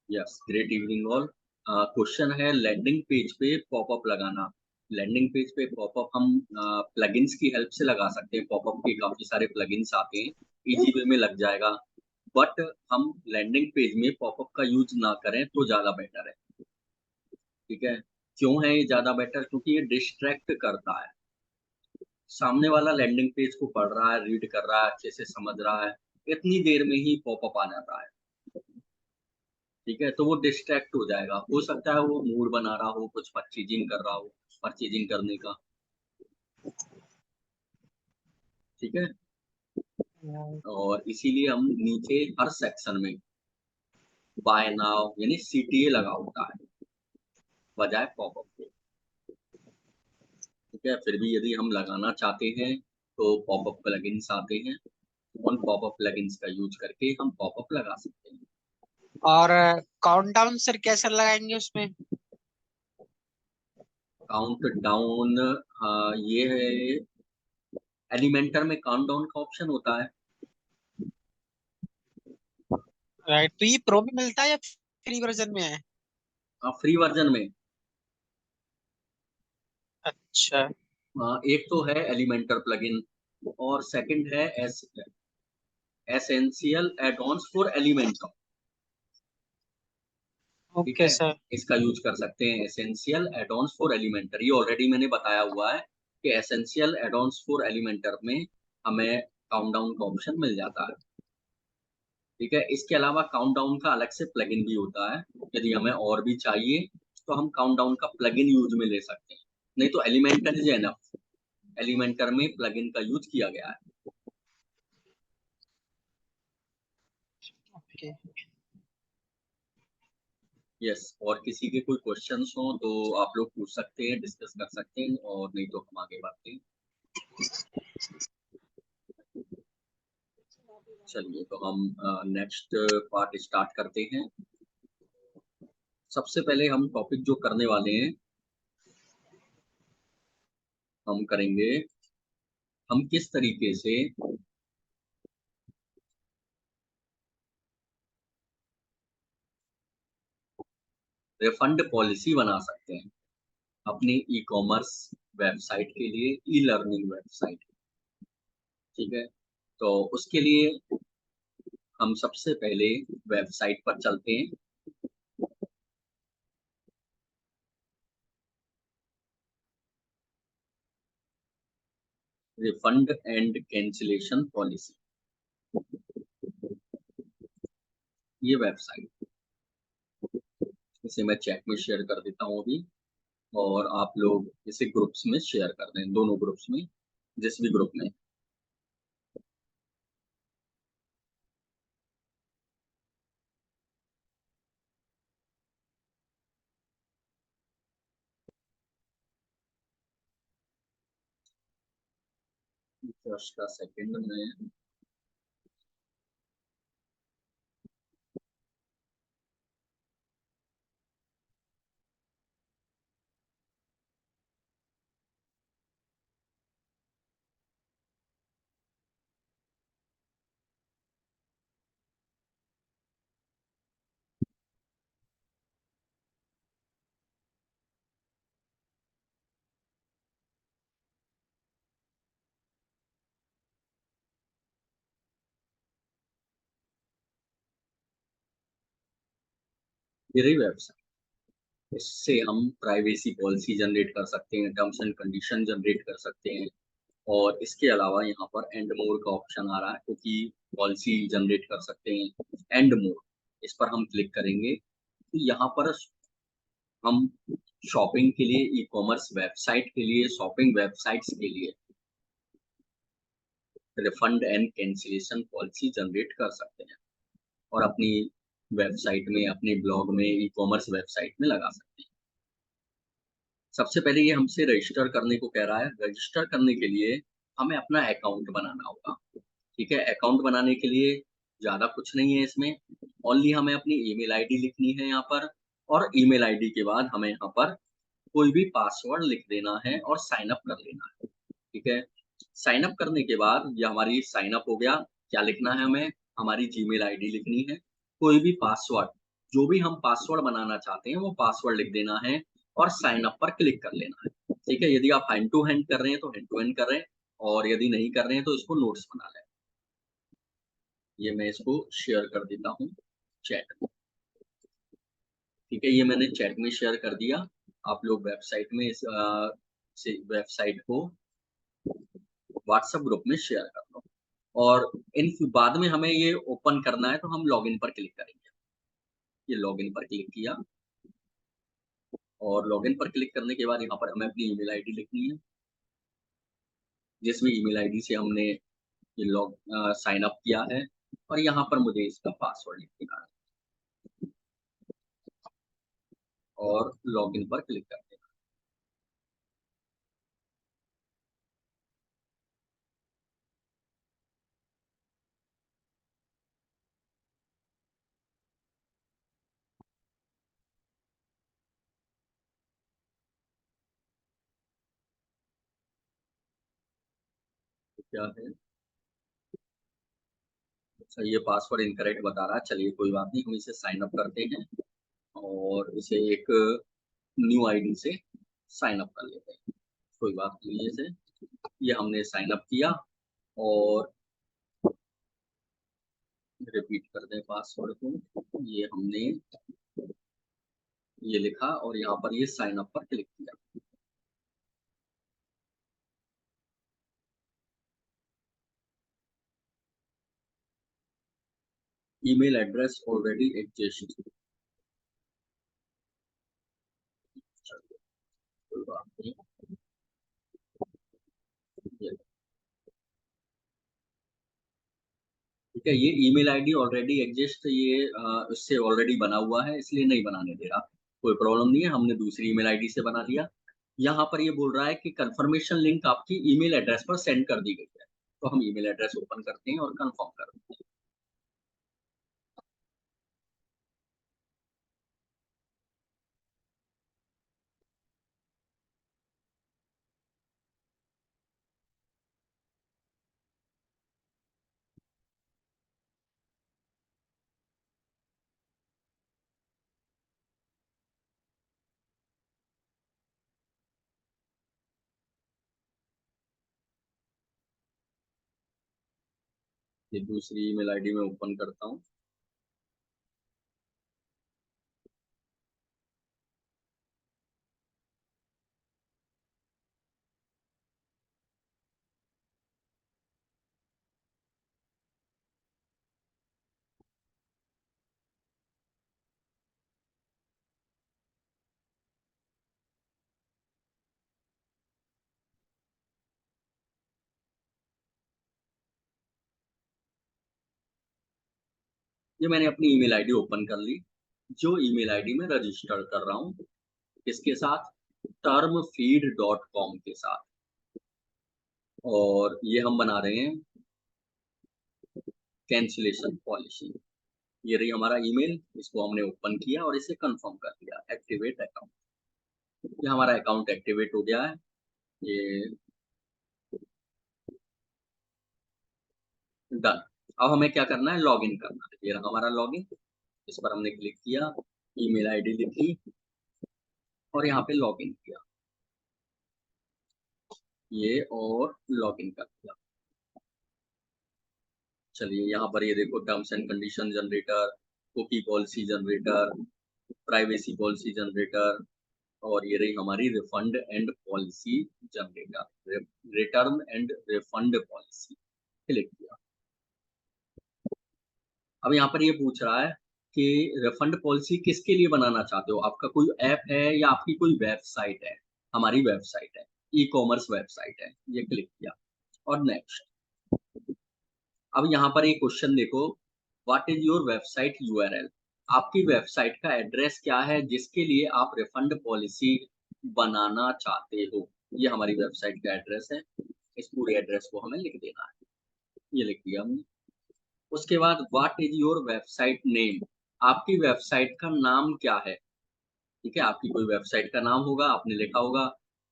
Yes, great evening all. Question है landing page पे popup लगाना। लैंडिंग पेज पे पॉपअप हम प्लगइन्स की हेल्प से लगा सकते हैं। पॉपअप के काफी सारे प्लगइन्स आते हैं, इजी वे में लग जाएगा। बट हम लैंडिंग पेज में पॉपअप का यूज ना करें तो ज्यादा बेटर है। ठीक है, क्यों है ये ज्यादा बेटर? क्योंकि ये डिस्ट्रैक्ट करता है। सामने वाला लैंडिंग पेज को पढ़ रहा है, रीड कर रहा है, अच्छे से समझ रहा है, इतनी देर में ही पॉपअप आ जाता है। ठीक है, तो वो डिस्ट्रैक्ट हो जाएगा। हो सकता है वो मूड बना रहा हो, कुछ परचेजिंग कर रहा हो, परचेजिंग करने का। ठीक है, और इसीलिए हम नीचे हर सेक्शन में बाय नाउ यानी सीटीए लगा होता है बजाय पॉपअप के। ठीक है, फिर भी यदि हम लगाना चाहते हैं तो पॉपअप प्लगइन्स आते हैं, उन पॉपअप प्लगइन्स का यूज करके हम पॉपअप लगा सकते हैं। और काउंटडाउन सर कैसे लगाएंगे उसमें? काउंट डाउन, ये है एलिमेंटर में काउंट डाउन का ऑप्शन होता है। राइट, तो ये प्रो में मिलता है या फ्री वर्जन में है? फ्री वर्जन में। अच्छा। एक तो है एलिमेंटर प्लगइन और सेकंड है एसेंशियल एडॉन्स फॉर एलिमेंटर। ठीक ओके है, सर। इसका यूज कर सकते हैं एसेंशियल एडॉन्स फॉर एलिमेंटर। ये ऑलरेडी मैंने बताया हुआ है कि एसेंशियल एडॉन्स फॉर एलिमेंटर में हमें काउंटडाउन का ऑप्शन मिल जाता है। ठीक है, इसके अलावा काउंटडाउन का अलग से प्लगइन भी होता है। यदि हमें और भी चाहिए तो हम काउंटडाउन का प्लगइन यूज में ले सकते हैं, नहीं तो एलिमेंटर इज एनफ। एलिमेंटर में प्लगइन का यूज किया गया है। ओके। यस, और किसी के कोई क्वेश्चंस हो तो आप लोग पूछ सकते हैं, डिस्कस कर सकते हैं, और नहीं तो हम आगे बढ़ते हैं। चलिए, तो हम नेक्स्ट पार्ट स्टार्ट करते हैं। सबसे पहले हम टॉपिक जो करने वाले हैं, हम करेंगे हम किस तरीके से रिफंड पॉलिसी बना सकते हैं अपनी ई कॉमर्स वेबसाइट के लिए, ई लर्निंग वेबसाइट। ठीक है, तो उसके लिए हम सबसे पहले वेबसाइट पर चलते हैं। रिफंड एंड कैंसिलेशन पॉलिसी, ये वेबसाइट, इसे मैं चैट में शेयर कर देता हूँ अभी, और आप लोग इसे ग्रुप्स में शेयर कर दें, दोनों ग्रुप्स में, जिस भी ग्रुप में। जस्ट का सेकंड में ये रही वेबसाइट। इससे हम प्राइवेसी पॉलिसी जनरेट कर सकते हैं, टर्म्स एंड कंडीशन जनरेट कर सकते हैं, और इसके अलावा यहाँ पर एंड मोर का ऑप्शन आ रहा है, क्योंकि पॉलिसी जनरेट कर सकते हैं। एंड मोर, इस पर हम क्लिक करेंगे तो यहाँ पर हम शॉपिंग के लिए, ई कॉमर्स वेबसाइट के लिए, शॉपिंग वेबसाइट्स के लिए refund and cancellation policy generate कर सकते हैं, और अपनी वेबसाइट में, अपने ब्लॉग में, ई कॉमर्स वेबसाइट में लगा सकते हैं। सबसे पहले ये हमसे रजिस्टर करने को कह रहा है। रजिस्टर करने के लिए हमें अपना अकाउंट बनाना होगा। ठीक है, अकाउंट बनाने के लिए ज़्यादा कुछ नहीं है इसमें, ओनली हमें अपनी ईमेल आईडी लिखनी है यहाँ पर, और ईमेल आईडी के बाद हमें यहाँ पर कोई भी पासवर्ड लिख देना है और साइन अप कर लेना है। ठीक है, साइन अप करने के बाद ये हमारी साइन अप हो गया। क्या लिखना है हमें? हमारी जीमेल आईडी लिखनी है, कोई भी पासवर्ड, जो भी हम पासवर्ड बनाना चाहते हैं वो पासवर्ड लिख देना है और साइन अप पर क्लिक कर लेना है। ठीक है? यदि आप हैंड टू हैंड कर रहे हैं तो हैंड टू हैंड कर रहे हैं और यदि नहीं कर रहे हैं तो इसको नोट्स बना लें। ये मैं इसको शेयर कर देता हूँ चैट में। ठीक है? ये मैंने चैट में शेयर कर दिया। आप लोग वेबसाइट में इस से वेबसाइट को व्हाट्सएप ग्रुप में शेयर कर दो और इन बाद में हमें ये ओपन करना है तो हम लॉगिन पर क्लिक करेंगे। ये लॉगिन पर क्लिक किया और लॉगिन पर क्लिक करने के बाद यहाँ पर हमें अपनी ईमेल आईडी लिखनी है, जिस भी ईमेल आईडी से हमने ये साइन अप किया है और यहाँ पर मुझे इसका पासवर्ड लिख देना है और लॉगिन पर क्लिक कर देना। तो क्या है? अच्छा, ये पासवर्ड इनकरेक्ट बता रहा है। चलिए कोई बात नहीं, हम इसे साइन अप करते हैं और इसे एक न्यू आईडी से साइन अप कर लेते हैं। कोई बात नहीं है इसे। ये हमने साइन अप किया और रिपीट कर दें पासवर्ड को। ये हमने ये लिखा और यहाँ पर ये साइन अप पर क्लिक किया। Email address already exist. कोई बात नहीं। ये ठीक है, ये ईमेल आईडी ऑलरेडी एग्जिस्ट, ये इससे ऑलरेडी बना हुआ है इसलिए नहीं बनाने दे रहा। कोई प्रॉब्लम नहीं है, हमने दूसरी ईमेल आईडी से बना लिया। यहाँ पर ये बोल रहा है कि कंफर्मेशन लिंक आपकी ईमेल एड्रेस पर सेंड कर दी गई है। तो हम ईमेल एड्रेस ओपन करते हैं और कंफर्म करते हैं। ये दूसरी ईमेल आईडी में ओपन करता हूँ। ये मैंने अपनी ईमेल आईडी ओपन कर ली। जो ईमेल आईडी में रजिस्टर कर रहा हूँ, किसके साथ? termfeed.com के साथ। और ये हम बना रहे हैं कैंसिलेशन पॉलिसी। ये रही हमारा ईमेल, इसको हमने ओपन किया और इसे कंफर्म कर दिया, एक्टिवेट अकाउंट। ये हमारा अकाउंट एक्टिवेट हो गया है। ये डन। अब हमें क्या करना है? लॉगिन करना है। ये रहा हमारा लॉगिन, इस पर हमने क्लिक किया, ईमेल आईडी लिखी और यहाँ पे लॉगिन किया ये और लॉगिन कर दिया। चलिए यहाँ पर ये देखो, terms and condition generator, cookie policy generator, privacy policy generator और ये रही हमारी refund and policy generator, return and refund policy. Click किया। अब यहाँ पर ये पूछ रहा है कि रिफंड पॉलिसी किसके लिए बनाना चाहते हो? आपका कोई ऐप है या आपकी कोई वेबसाइट है? हमारी वेबसाइट है, ई कॉमर्स वेबसाइट है। ये क्लिक किया और नेक्स्ट। अब यहाँ पर एक क्वेश्चन देखो, what is your website URL? आपकी वेबसाइट का एड्रेस क्या है जिसके लिए आप रिफंड पॉलिसी बनाना चाहते हो? ये हमारी वेबसाइट का एड्रेस है। इस पूरे एड्रेस को हमें लिख देना है। ये लिख दिया हमने। उसके बाद what is your website name? आपकी वेबसाइट का नाम क्या है? ठीक है, आपकी कोई वेबसाइट का नाम होगा, आपने लिखा होगा।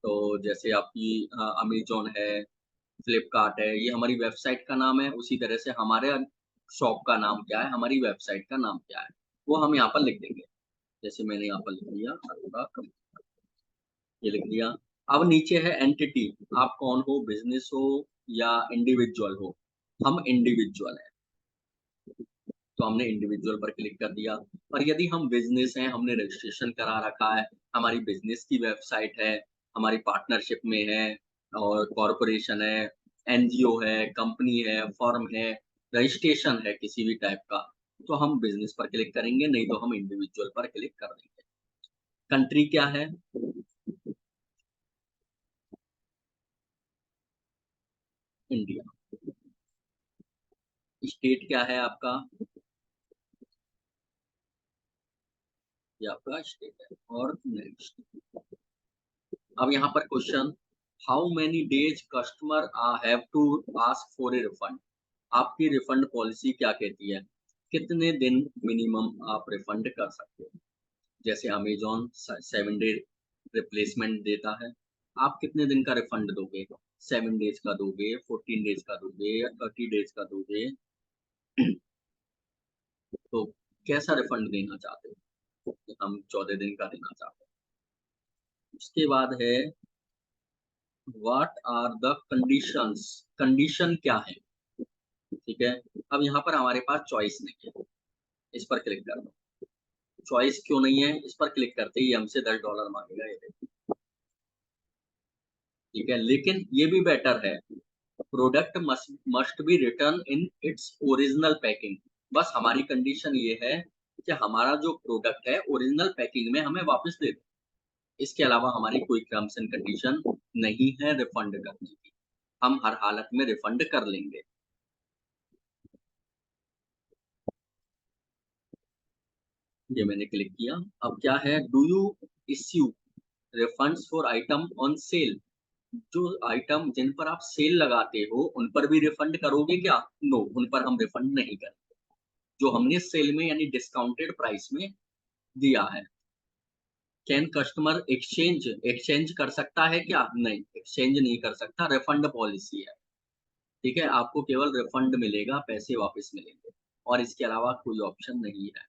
तो जैसे आपकी अमेज़न है फ्लिपकार्ट है, ये हमारी वेबसाइट का नाम है। उसी तरह से हमारे शॉप का नाम क्या है, हमारी वेबसाइट का नाम क्या है, वो हम यहाँ पर लिख देंगे। जैसे मैंने यहाँ पर लिख दिया अरोड़ा कंप्यूटर, ये लिख दिया। अब नीचे है एंटिटी, आप कौन हो, बिजनेस हो या इंडिविजुअल हो। हम इंडिविजुअल है, तो हमने इंडिविजुअल पर क्लिक कर दिया। और यदि हम बिजनेस हैं, हमने रजिस्ट्रेशन करा रखा है, हमारी बिजनेस की वेबसाइट है, हमारी पार्टनरशिप में है, और कॉरपोरेशन है, एनजीओ है, कंपनी है, फर्म है, रजिस्ट्रेशन है किसी भी टाइप का, तो हम बिजनेस पर क्लिक करेंगे, नहीं तो हम इंडिविजुअल पर क्लिक कर देंगे। कंट्री क्या है, इंडिया। स्टेट क्या है आपका, ये आपका स्टेट है। और नेक्स्ट, अब यहाँ पर question, how many days customer have to ask for a refund. आपकी रिफंड पॉलिसी क्या कहती है, कितने दिन मिनिमम आप रिफंड कर सकते हो। जैसे अमेजोन 7 डे रिप्लेसमेंट देता है, आप कितने दिन का रिफंड दोगे, 7 डेज का दोगे, 14 डेज का दोगे या 30 डेज का दोगे। तो कैसा रिफंड देना चाहते हो, हम 14 दिन का देना चाहते हैं। उसके बाद है, what are the conditions, condition क्या है, ठीक है। अब यहाँ पर हमारे पास चॉइस नहीं है, इस पर क्लिक कर दो। चॉइस क्यों नहीं है, इस पर क्लिक करते ही हमसे $10 मांगेगा, ये देखो, ठीक है। लेकिन ये भी बेटर है, product must be return in its original packing. बस हमारी कंडीशन ये है कि हमारा जो प्रोडक्ट है ओरिजिनल पैकिंग में हमें वापस दे दो। इसके अलावा हमारी कोई टर्म्स एंड कंडीशन नहीं है रिफंड करने की, हम हर हालत में रिफंड कर लेंगे। ये मैंने क्लिक किया। अब क्या है, do you issue refunds for item on sale. जो आइटम जिन पर आप सेल लगाते हो उन पर भी रिफंड करोगे क्या, नो, उन पर हम रिफंड नहीं करेंगे। जो हमने सेल में यानी डिस्काउंटेड प्राइस में दिया है। कैन कस्टमर एक्सचेंज, एक्सचेंज कर सकता है क्या, नहीं, एक्सचेंज नहीं कर सकता, रिफंड पॉलिसी है, ठीक है। आपको केवल रिफंड मिलेगा, पैसे वापस मिलेंगे, और इसके अलावा कोई ऑप्शन नहीं है।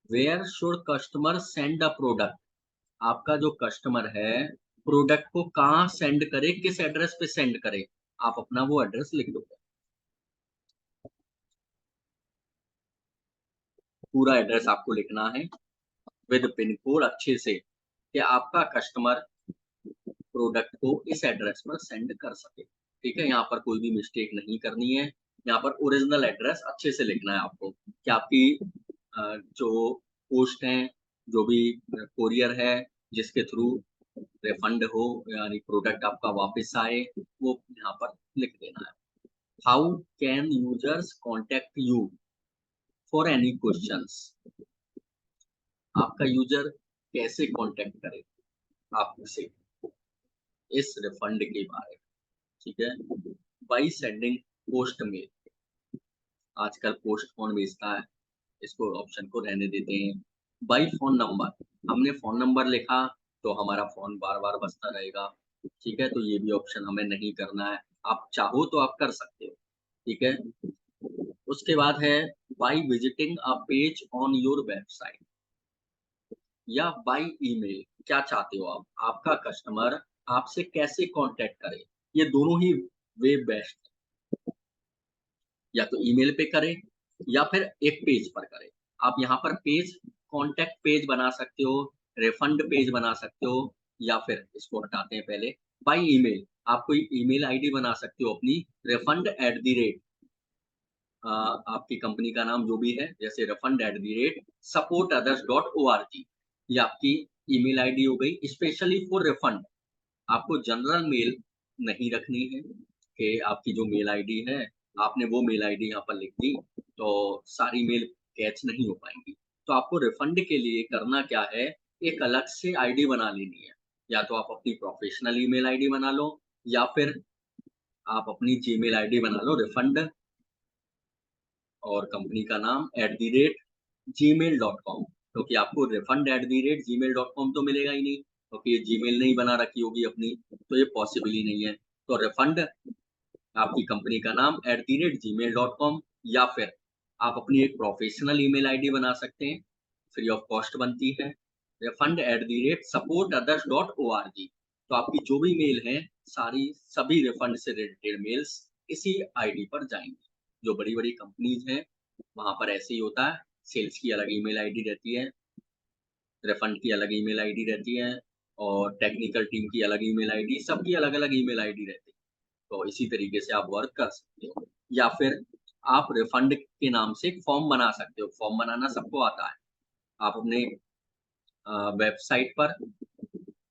Where should customer send a product. आपका जो कस्टमर है प्रोडक्ट को कहाँ सेंड करे, किस एड्रेस पे सेंड करे, आप अपना वो एड्रेस लिख दो। पूरा एड्रेस आपको लिखना है विद पिन कोड अच्छे से, कि आपका कस्टमर प्रोडक्ट को इस एड्रेस पर सेंड कर सके, ठीक है। यहाँ पर कोई भी मिस्टेक नहीं करनी है, यहाँ पर ओरिजिनल एड्रेस अच्छे से लिखना है आपको, कि आपकी जो पोस्ट है, जो भी कोरियर है, जिसके थ्रू रिफंड हो यानी प्रोडक्ट आपका वापस आए, वो यहाँ पर लिख देना है। How can users contact you for any questions. आपका यूजर कैसे कॉन्टेक्ट करे आपसे इस रिफंड के बारे में, ठीक है। बाई सेंडिंग पोस्ट मेल, आजकल पोस्ट कौन भेजता है, इसको ऑप्शन को रहने देते हैं। बाई फोन नंबर, हमने फोन नंबर लिखा तो हमारा फोन बार बार बजता रहेगा, ठीक है, तो ये भी ऑप्शन हमें नहीं करना है। आप चाहो तो आप कर सकते हो, ठीक है। उसके बाद है, by visiting a page on your website या बाई ईमेल। क्या चाहते हो आप, आपका कस्टमर आपसे कैसे कांटेक्ट करे, ये दोनों ही वे बेस्ट, या तो ईमेल पे करे या फिर एक पेज पर करे। आप यहाँ पर पेज, कांटेक्ट पेज बना सकते हो, रिफंड पेज बना सकते हो, या फिर इसको हटाते हैं पहले, बाई ईमेल आप कोई ईमेल आईडी बना सकते हो अपनी, रिफंड एट द रेट, आपकी कंपनी का नाम जो भी है, जैसे refund at the rate support others dot O R G, ये आपकी ईमेल आईडी हो गई स्पेशली फॉर रिफंड। आपको जनरल मेल नहीं रखनी है, कि आपकी जो मेल आईडी है, आपने वो मेल आईडी यहाँ पर लिख दी तो सारी मेल कैच नहीं हो पाएंगी। तो आपको रिफंड के लिए करना क्या है, एक अलग से आईडी बना लेनी है। या तो आप अपनी प्रोफेशनल ईमेल आईडी बना लो, या फिर आप अपनी जीमेल आईडी बना लो, रिफंड और कंपनी का नाम @gmail.com। क्योंकि आपको refund@gmail.com तो मिलेगा ही नहीं, क्योंकि ये जीमेल नहीं बना रखी होगी अपनी, तो ये पॉसिबल ही नहीं है। तो रिफंड आपकी कंपनी का नाम @gmail.com, या फिर आप अपनी एक प्रोफेशनल ईमेल आईडी बना सकते हैं, फ्री ऑफ कॉस्ट बनती है, refund@supportothers.org। तो आपकी जो भी मेल है, सभी रिफंड से रिलेटेड मेल्स इसी आईडी पर जाएंगी। जो बड़ी बड़ी कंपनीज हैं वहां पर ऐसे ही होता है, सेल्स की अलग ईमेल आईडी रहती है, रिफंड की अलग ईमेल आईडी रहती है, और टेक्निकल टीम की अलग ईमेल आईडी, सबकी अलग अलग ईमेल आईडी रहती है। तो इसी तरीके से आप वर्क कर सकते हो, या फिर आप रिफंड के नाम से एक फॉर्म बना सकते हो। फॉर्म बनाना सबको आता है। आप अपने वेबसाइट पर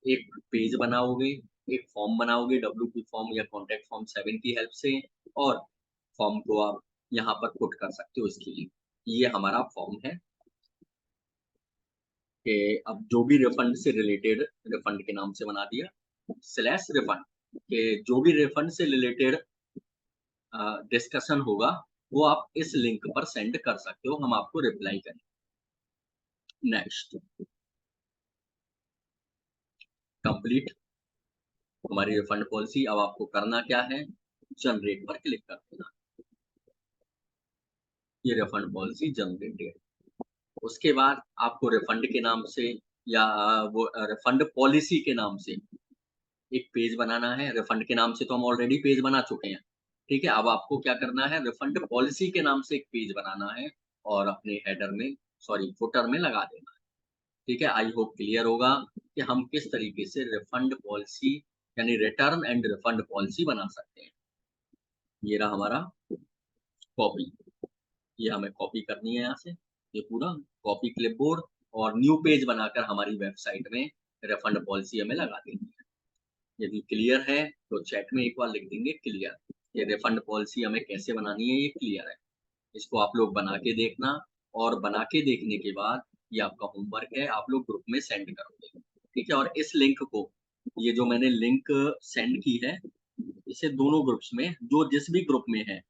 एक पेज बनाओगे, एक फॉर्म बनाओगे, W2 फॉर्म या कॉन्टैक्ट फॉर्म 7 की हेल्प से, और फॉर्म को आप यहाँ पर पुट कर सकते हो इसके लिए। ये हमारा फॉर्म है कि अब जो भी रिफंड से रिलेटेड, रिफंड के नाम से बना दिया, स्लैश रिफंड, के जो भी रिफंड से रिलेटेड डिस्कशन होगा वो आप इस लिंक पर सेंड कर सकते हो, हम आपको रिप्लाई करें। नेक्स्ट, कंप्लीट हमारी रिफंड पॉलिसी। अब आपको करना क्या है, जनरेट पर क्लिक कर देना। ये रिफंड पॉलिसी जनरेटेड। उसके बाद आपको रिफंड के नाम से, या वो रिफंड पॉलिसी के नाम से एक पेज बनाना है। रिफंड के नाम से तो हम ऑलरेडी पेज बना चुके हैं, ठीक है। अब आपको क्या करना है, रिफंड पॉलिसी के नाम से एक पेज बनाना है और अपने हेडर में, सॉरी फुटर में लगा देना है, ठीक है। आई होप क्लियर होगा कि हम किस तरीके से रिफंड पॉलिसी यानी रिटर्न एंड रिफंड पॉलिसी बना सकते हैं। ये रहा हमारा कॉपी, ये हमें कॉपी करनी है यहाँ से, ये पूरा कॉपी क्लिपबोर्ड, और न्यू पेज बनाकर हमारी वेबसाइट में रिफंड पॉलिसी हमें लगा देनी है। यदि क्लियर है तो चैट में एक बार लिख देंगे क्लियर। ये रिफंड पॉलिसी हमें कैसे बनानी है ये क्लियर है। इसको आप लोग बना के देखना, और बना के देखने के बाद ये आपका होमवर्क है, आप लोग ग्रुप में सेंड करोगे, ठीक है। और इस लिंक को, ये जो मैंने लिंक सेंड की है, इसे दोनों ग्रुप्स में, जो जिस भी ग्रुप में है,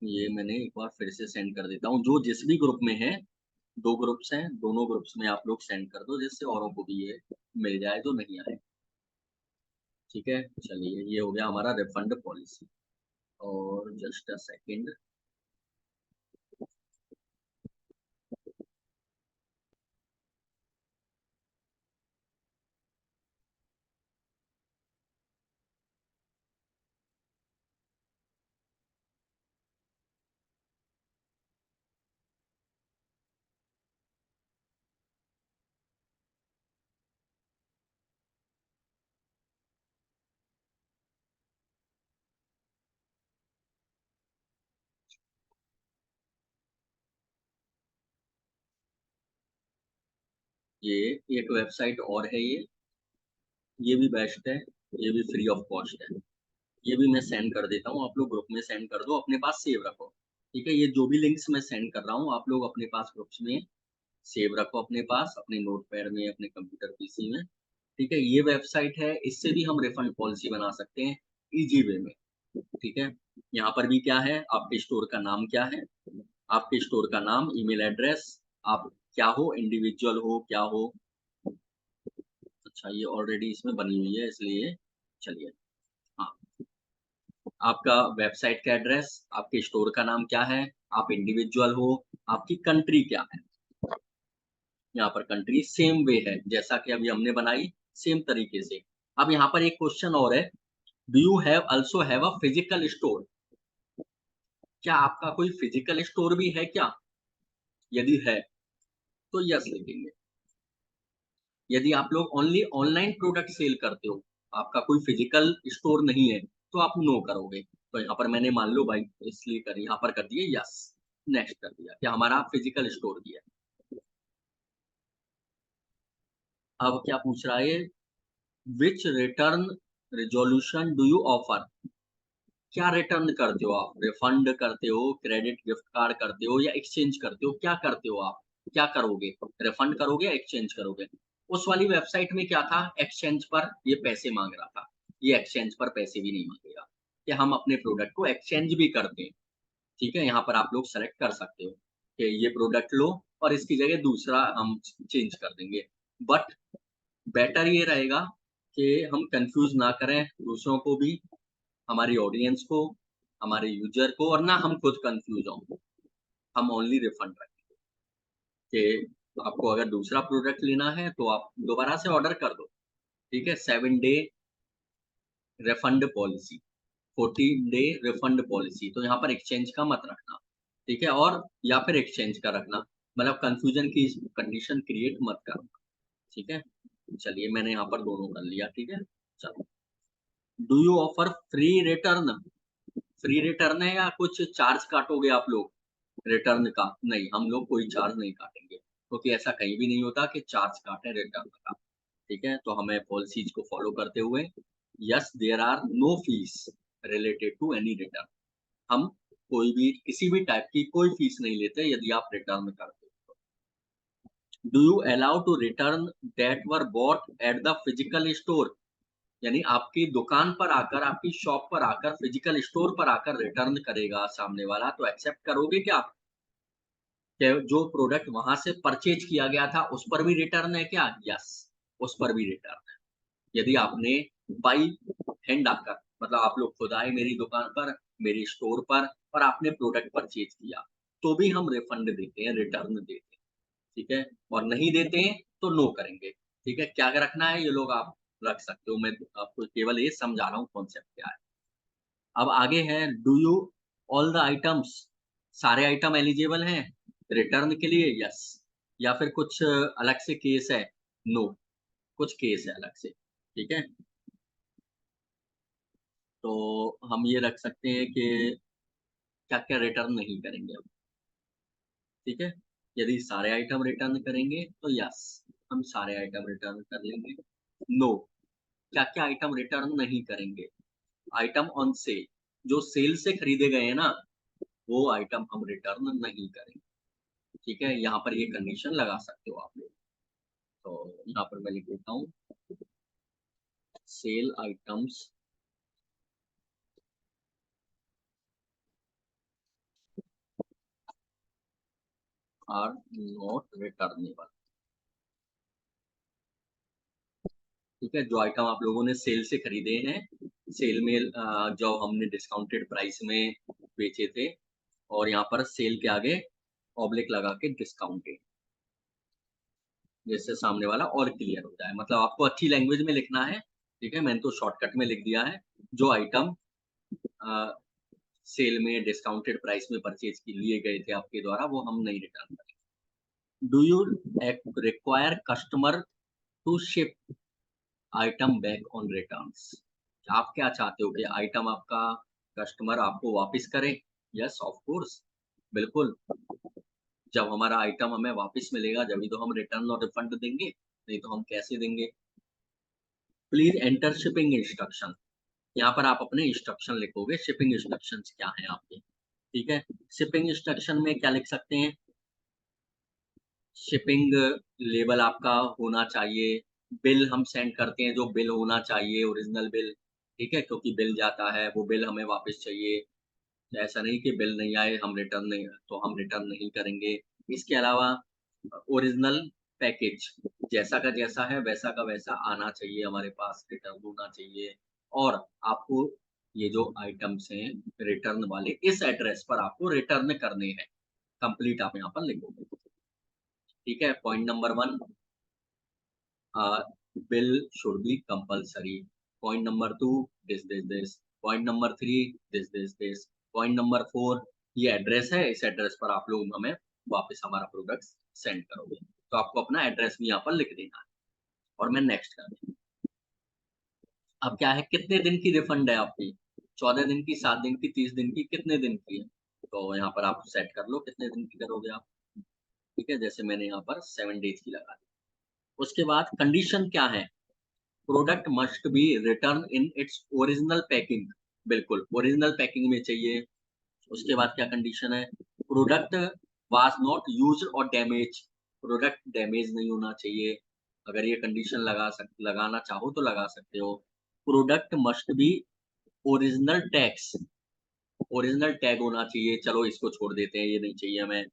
ये मैंने एक बार फिर से सेंड कर देता हूँ, जो जिस भी ग्रुप में है, 2 ग्रुप्स हैं, दोनों ग्रुप्स में आप लोग सेंड कर दो, जिससे औरों को भी ये मिल जाए जो नहीं आए, ठीक है। चलिए, ये हो गया हमारा रिफंड पॉलिसी। और जस्ट अ सेकेंड, ये एक वेबसाइट और है, ये भी बेस्ट है, ये भी फ्री ऑफ कॉस्ट है। ये भी मैं सेंड कर देता हूँ, आप लोग ग्रुप में सेंड कर दो, अपने पास सेव रखो, ठीक है। ये जो भी लिंक्स मैं सेंड कर रहा हूँ, आप लोग अपने पास ग्रुप्स में सेव रखो, अपने पास, अपने नोटपैड में, अपने कंप्यूटर पीसी में, ठीक है। ये वेबसाइट है, इससे भी हम रिफंड पॉलिसी बना सकते हैं इजी वे में, ठीक है। यहाँ पर भी क्या है, आपके स्टोर का नाम क्या है, आपके स्टोर का नाम, ईमेल एड्रेस, आप क्या हो, इंडिविजुअल हो, क्या हो। अच्छा, ये ऑलरेडी इसमें बनी हुई है इसलिए, चलिए, हाँ। आपका वेबसाइट का एड्रेस, आपके स्टोर का नाम क्या है, आप इंडिविजुअल हो, आपकी कंट्री क्या है। यहाँ पर कंट्री सेम वे है जैसा कि अभी हमने बनाई, सेम तरीके से। अब यहाँ पर एक क्वेश्चन और है, do you have also have a physical store, क्या आपका कोई फिजिकल स्टोर भी है क्या? यदि है तो यस लिखेंगे। यदि आप लोग ओनली ऑनलाइन प्रोडक्ट सेल करते हो, आपका कोई फिजिकल स्टोर नहीं है, तो आप नो करोगे। तो यहाँ पर मैंने मान लो भाई इसलिए कर, यहाँ पर कर दिए यस, नेक्स्ट कर दिया कि हमारा फिजिकल स्टोर भी है। अब क्या पूछ रहा है, which return resolution do you offer, क्या रिटर्न करते हो आप, रिफंड करते हो, क्रेडिट गिफ्ट कार्ड करते हो, या एक्सचेंज करते हो, क्या करते हो आप, क्या करोगे, रिफंड करोगे या एक्सचेंज करोगे। उस वाली वेबसाइट में क्या था, एक्सचेंज पर ये पैसे मांग रहा था, ये एक्सचेंज पर पैसे भी नहीं मांगेगा, कि हम अपने प्रोडक्ट को एक्सचेंज भी करते हैं, ठीक है, यहाँ पर आप लोग सेलेक्ट कर सकते हो कि ये प्रोडक्ट लो और इसकी जगह दूसरा हम चेंज कर देंगे। बट बेटर ये रहेगा कि हम कंफ्यूज ना करें दूसरों को भी, हमारी ऑडियंस को, हमारे यूजर को, और ना हम खुद कंफ्यूज हों। हम ओनली रिफंड रखेंगे कि आपको अगर दूसरा प्रोडक्ट लेना है तो आप दोबारा से ऑर्डर कर दो। ठीक है, 7 day refund policy, 14 day refund policy, तो यहाँ पर एक्सचेंज का मत रखना। ठीक है, और या फिर एक्सचेंज का रखना, मतलब कंफ्यूजन की कंडीशन क्रिएट मत करना। ठीक है, चलिए मैंने यहाँ पर दोनों कर लिया। ठीक है, चलो। Do you offer free return? Free return है या कुछ चार्ज काटोगे आप लोग रिटर्न का? नहीं, हम लोग कोई चार्ज नहीं काटेंगे, क्योंकि ऐसा कहीं भी नहीं होता कि चार्ज काटे रिटर्न का। ठीक है, तो हमें पॉलिसीज को फॉलो करते हुए, yes there are no fees related to any return. हम कोई भी किसी भी टाइप की कोई फीस नहीं लेते यदि आप रिटर्न करते हो। Do you allow to return that were bought at the physical store? यानी आपकी दुकान पर आकर, आपकी शॉप पर आकर, फिजिकल स्टोर पर आकर रिटर्न करेगा सामने वाला, तो एक्सेप्ट करोगे क्या? कि जो प्रोडक्ट वहां से परचेज किया गया था उस पर भी रिटर्न है क्या? यस, उस पर भी रिटर्न है। यदि आपने बाई हैंड आकर, मतलब आप लोग खुद आए मेरी दुकान पर, मेरी स्टोर पर, और आपने प्रोडक्ट परचेज किया, तो भी हम रिफंड देते हैं, रिटर्न देते हैं। ठीक है, और नहीं देते हैं तो नो करेंगे। ठीक है, क्या रखना है ये लोग आप रख सकते हो, मैं आपको केवल ये समझा रहा हूँ कॉन्सेप्ट क्या है। अब आगे है, do you all the items? सारे आइटम एलिजिबल हैं रिटर्न के लिए? यस। या फिर कुछ अलग से केस है? नो, कुछ केस है अलग से। ठीक है, तो हम ये रख सकते हैं कि क्या क्या रिटर्न नहीं करेंगे हम। ठीक है, यदि सारे आइटम रिटर्न करेंगे तो यस, हम सारे आइटम रिटर्न कर लेंगे। नो, क्या क्या आइटम रिटर्न नहीं करेंगे? आइटम ऑन सेल, जो सेल से खरीदे गए हैं ना, वो आइटम हम रिटर्न नहीं करेंगे। ठीक है, यहाँ पर ये कंडीशन लगा सकते हो आप लोग। तो यहाँ पर मैं लिख देता हूँ, sale items are not returnable. ठीक है, जो आइटम आप लोगों ने सेल से खरीदे हैं, सेल में जो हमने डिस्काउंटेड प्राइस में बेचे थे, और यहाँ पर सेल के आगे ऑब्लिक लगा के डिस्काउंटेड, जिससे सामने वाला और क्लियर हो जाए। मतलब आपको अच्छी लैंग्वेज में लिखना है। ठीक है, मैंने तो शॉर्टकट में लिख दिया है। जो आइटम सेल में डिस्काउंटेड प्राइस में परचेज के लिए गए थे आपके द्वारा, वो हम नहीं रिटर्न करेंगे। Do you require customer to ship item back on returns? आप क्या चाहते हो कि आइटम आपका कस्टमर आपको वापस करे? यस ऑफ कोर्स, बिल्कुल। जब हमारा आइटम हमें वापस मिलेगा जब ही तो हम रिटर्न और रिफंड देंगे, नहीं तो हम कैसे देंगे? Please enter shipping instruction. यहाँ पर आप अपने इंस्ट्रक्शन लिखोगे, शिपिंग इंस्ट्रक्शंस क्या हैं आपके। ठीक है, शिपिंग इंस्ट्रक्शन में क्या लिख सकते हैं? शिपिंग लेबल आपका होना चाहिए, बिल हम सेंड करते हैं जो बिल होना चाहिए, ओरिजिनल बिल। ठीक है, क्योंकि बिल जाता है, वो बिल हमें वापस चाहिए। ऐसा नहीं कि बिल नहीं आए हम रिटर्न नहीं, तो हम रिटर्न नहीं करेंगे। इसके अलावा ओरिजिनल पैकेज, जैसा का जैसा है वैसा का वैसा आना चाहिए हमारे पास, रिटर्न होना चाहिए। और आपको ये जो आइटम्स हैं रिटर्न वाले, इस एड्रेस पर आपको रिटर्न करने हैं। कंप्लीट आप यहाँ पर लिखोगे। ठीक है, point number 1, bill should be compulsory. Point number 2, this. Point number 3, this. Point number 4, ये एड्रेस है, इस एड्रेस पर आप लोग हमें वापस हमारा प्रोडक्ट सेंड करोगे। तो आपको अपना एड्रेस भी यहाँ पर लिख देना है, और मैं नेक्स्ट कर दूँ। अब क्या है, कितने दिन की रिफंड है आपकी? 14 दिन की, 7 दिन की, 30 दिन की, कितने दिन की है? तो यहाँ पर आप सेट कर लो कितने दिन की करोगे आप। ठीक है, जैसे मैंने यहाँ पर 7 डेज की लगा दी। उसके बाद कंडीशन क्या है? Product must be return in its original packing. बिल्कुल ओरिजिनल पैकिंग में चाहिए। उसके बाद क्या कंडीशन है? प्रोडक्ट वाज नॉट यूज्ड और डैमेज। प्रोडक्ट डैमेज नहीं होना चाहिए। अगर ये कंडीशन लगाना चाहो तो लगा सकते हो। Product must be original tax. Original tag होना चाहिए, चलो इसको छोड़ देते हैं, ये नहीं चाहिए हमें।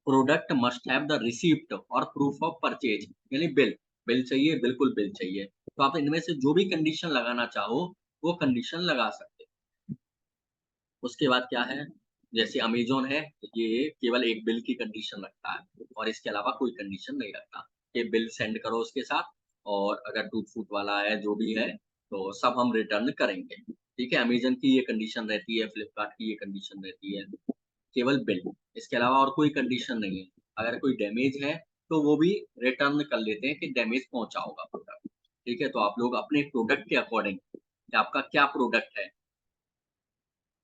Product must have the receipt और प्रूफ ऑफ परचेज, यानी बिल। बिल चाहिए, बिल्कुल बिल चाहिए। तो आप इनमें से जो भी कंडीशन लगाना चाहो वो कंडीशन लगा सकते हो। उसके बाद क्या है, जैसे अमेज़न है, ये केवल एक बिल की कंडीशन रखता है और इसके अलावा कोई कंडीशन नहीं रखता। कि बिल सेंड करो उसके साथ, और अगर टूट-फूट वाला है, जो भी है, तो सब हम रिटर्न करेंगे। ठीक है? अमेज़न की ये कंडीशन रहती है, फ्लिपकार्ट की ये कंडीशन रहती है, केवल बिल। इसके अलावा और कोई कंडीशन नहीं है। अगर कोई डैमेज है, तो वो भी रिटर्न कर लेते हैं कि डैमेज पहुँचा होगा प्रोडक्ट। ठीक है? तो आप लोग अपने प्रोडक्ट के अकॉर्डिंग, कि आपका क्या प्रोडक्ट है,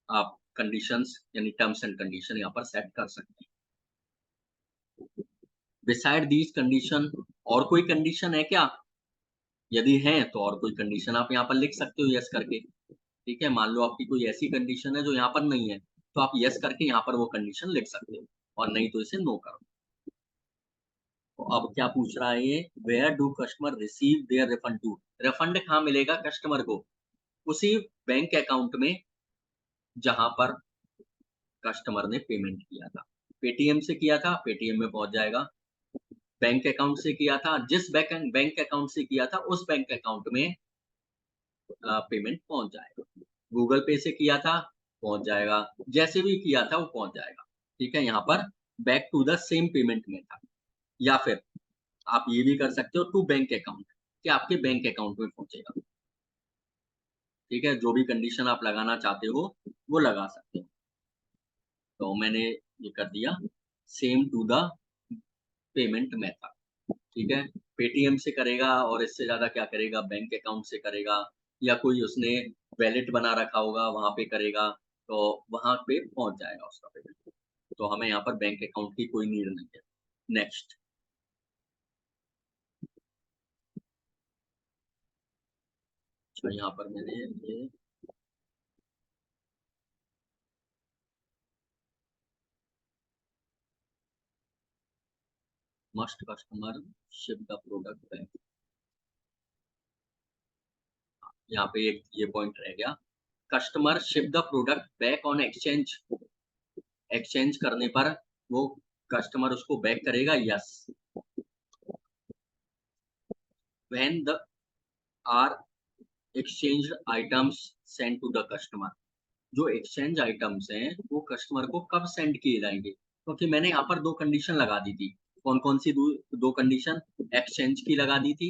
आप कंडीशंस यानी टर्म्स एंड कंडीशन यहाँ पर सेट कर सकते हैं। बिसाइड दीज़ कंडीशन, और कोई कंडीशन है क्या? यदि है तो और कोई कंडीशन आप यहाँ पर लिख सकते हो यस करके। ठीक है? मान लो आपकी कोई ऐसी कंडीशन है जो यहाँ पर नहीं है, तो आप यस करके यहाँ पर वो कंडीशन लिख सकते हो, और नहीं तो इसे नो करो। तो अब क्या पूछ रहा है ये? Where do customer receive their refund to? Refund कहाँ मिलेगा कस्टमर को? उसी बैंक अकाउंट में जहाँ पर कस्टमर ने पेमेंट किया था। पेटीएम से किया था, पेटीएम में पहुँच जाएगा। बैंक अकाउंट से किया था, जिस बैंक बैंक अकाउंट से किया था, उस बैंक अकाउंट में पेमेंट पहुँच जाएगा। गूगल पे से किया था, पहुँच जाएगा। जैसे भी किया था, वो पहुँच जाएगा। ठीक है? यहाँ पर back to the same payment method, या फिर आप ये भी कर सकते हो टू बैंक अकाउंट, कि आपके बैंक अकाउंट में पहुँचेगा। ठीक है? जो भी कंडीशन आप लगाना चाहते हो, वो लगा सकते हो। तो मैंने ये कर दिया, same to the payment method. ठीक है? पेटीएम से करेगा, और इससे ज़्यादा क्या करेगा, बैंक अकाउंट से करेगा, या कोई उसने वैलेट बना रखा होगा, वहाँ पे करेगा, तो वहाँ पे पहुँच जाएगा उसका पेमेंट। तो हमें यहाँ पर बैंक अकाउंट की कोई नीड नहीं है। नेक्स्ट, तो यहाँ पर मैंने ये must customer ship the product back, यहाँ पे एक ये पॉइंट रह गया। Customer ship the product back on exchange, exchange करने पर वो कस्टमर उसको बैक करेगा, yes. When the are exchanged items send to the customer, जो एक्सचेंज आइटम्स हैं वो कस्टमर को कब सेंड किए जाएंगे? क्योंकि मैंने यहाँ पर दो कंडीशन लगा दी थी। कौन कौन सी दो कंडीशन? एक्सचेंज की लगा दी थी,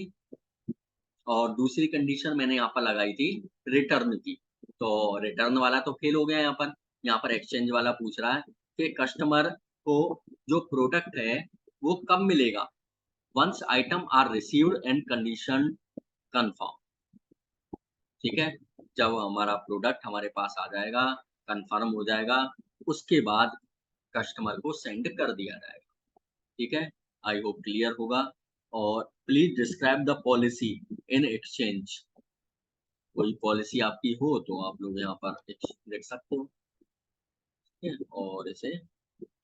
और दूसरी कंडीशन मैंने यहाँ पर लगाई थी रिटर्न की। तो रिटर्न वाला तो फेल हो गया यहाँ पर। यहाँ पर एक्सचेंज वाला पूछ रहा है कि कस्टमर को जो प्रोडक्ट है वो कब मिलेगा? Once item are received and condition confirm. ठीक है? जब हमारा प्रोडक्ट हमारे पास आ जाएगा, कंफर्म हो जाएगा, उसके बाद कस्टमर को सेंड कर दिया जाएगा। ठीक है? आई होप क्लियर होगा। और please describe the policy in exchange. कोई पॉलिसी आपकी हो तो आप लोग यहाँ पर लिख सकते हो। ठीक है? और इसे,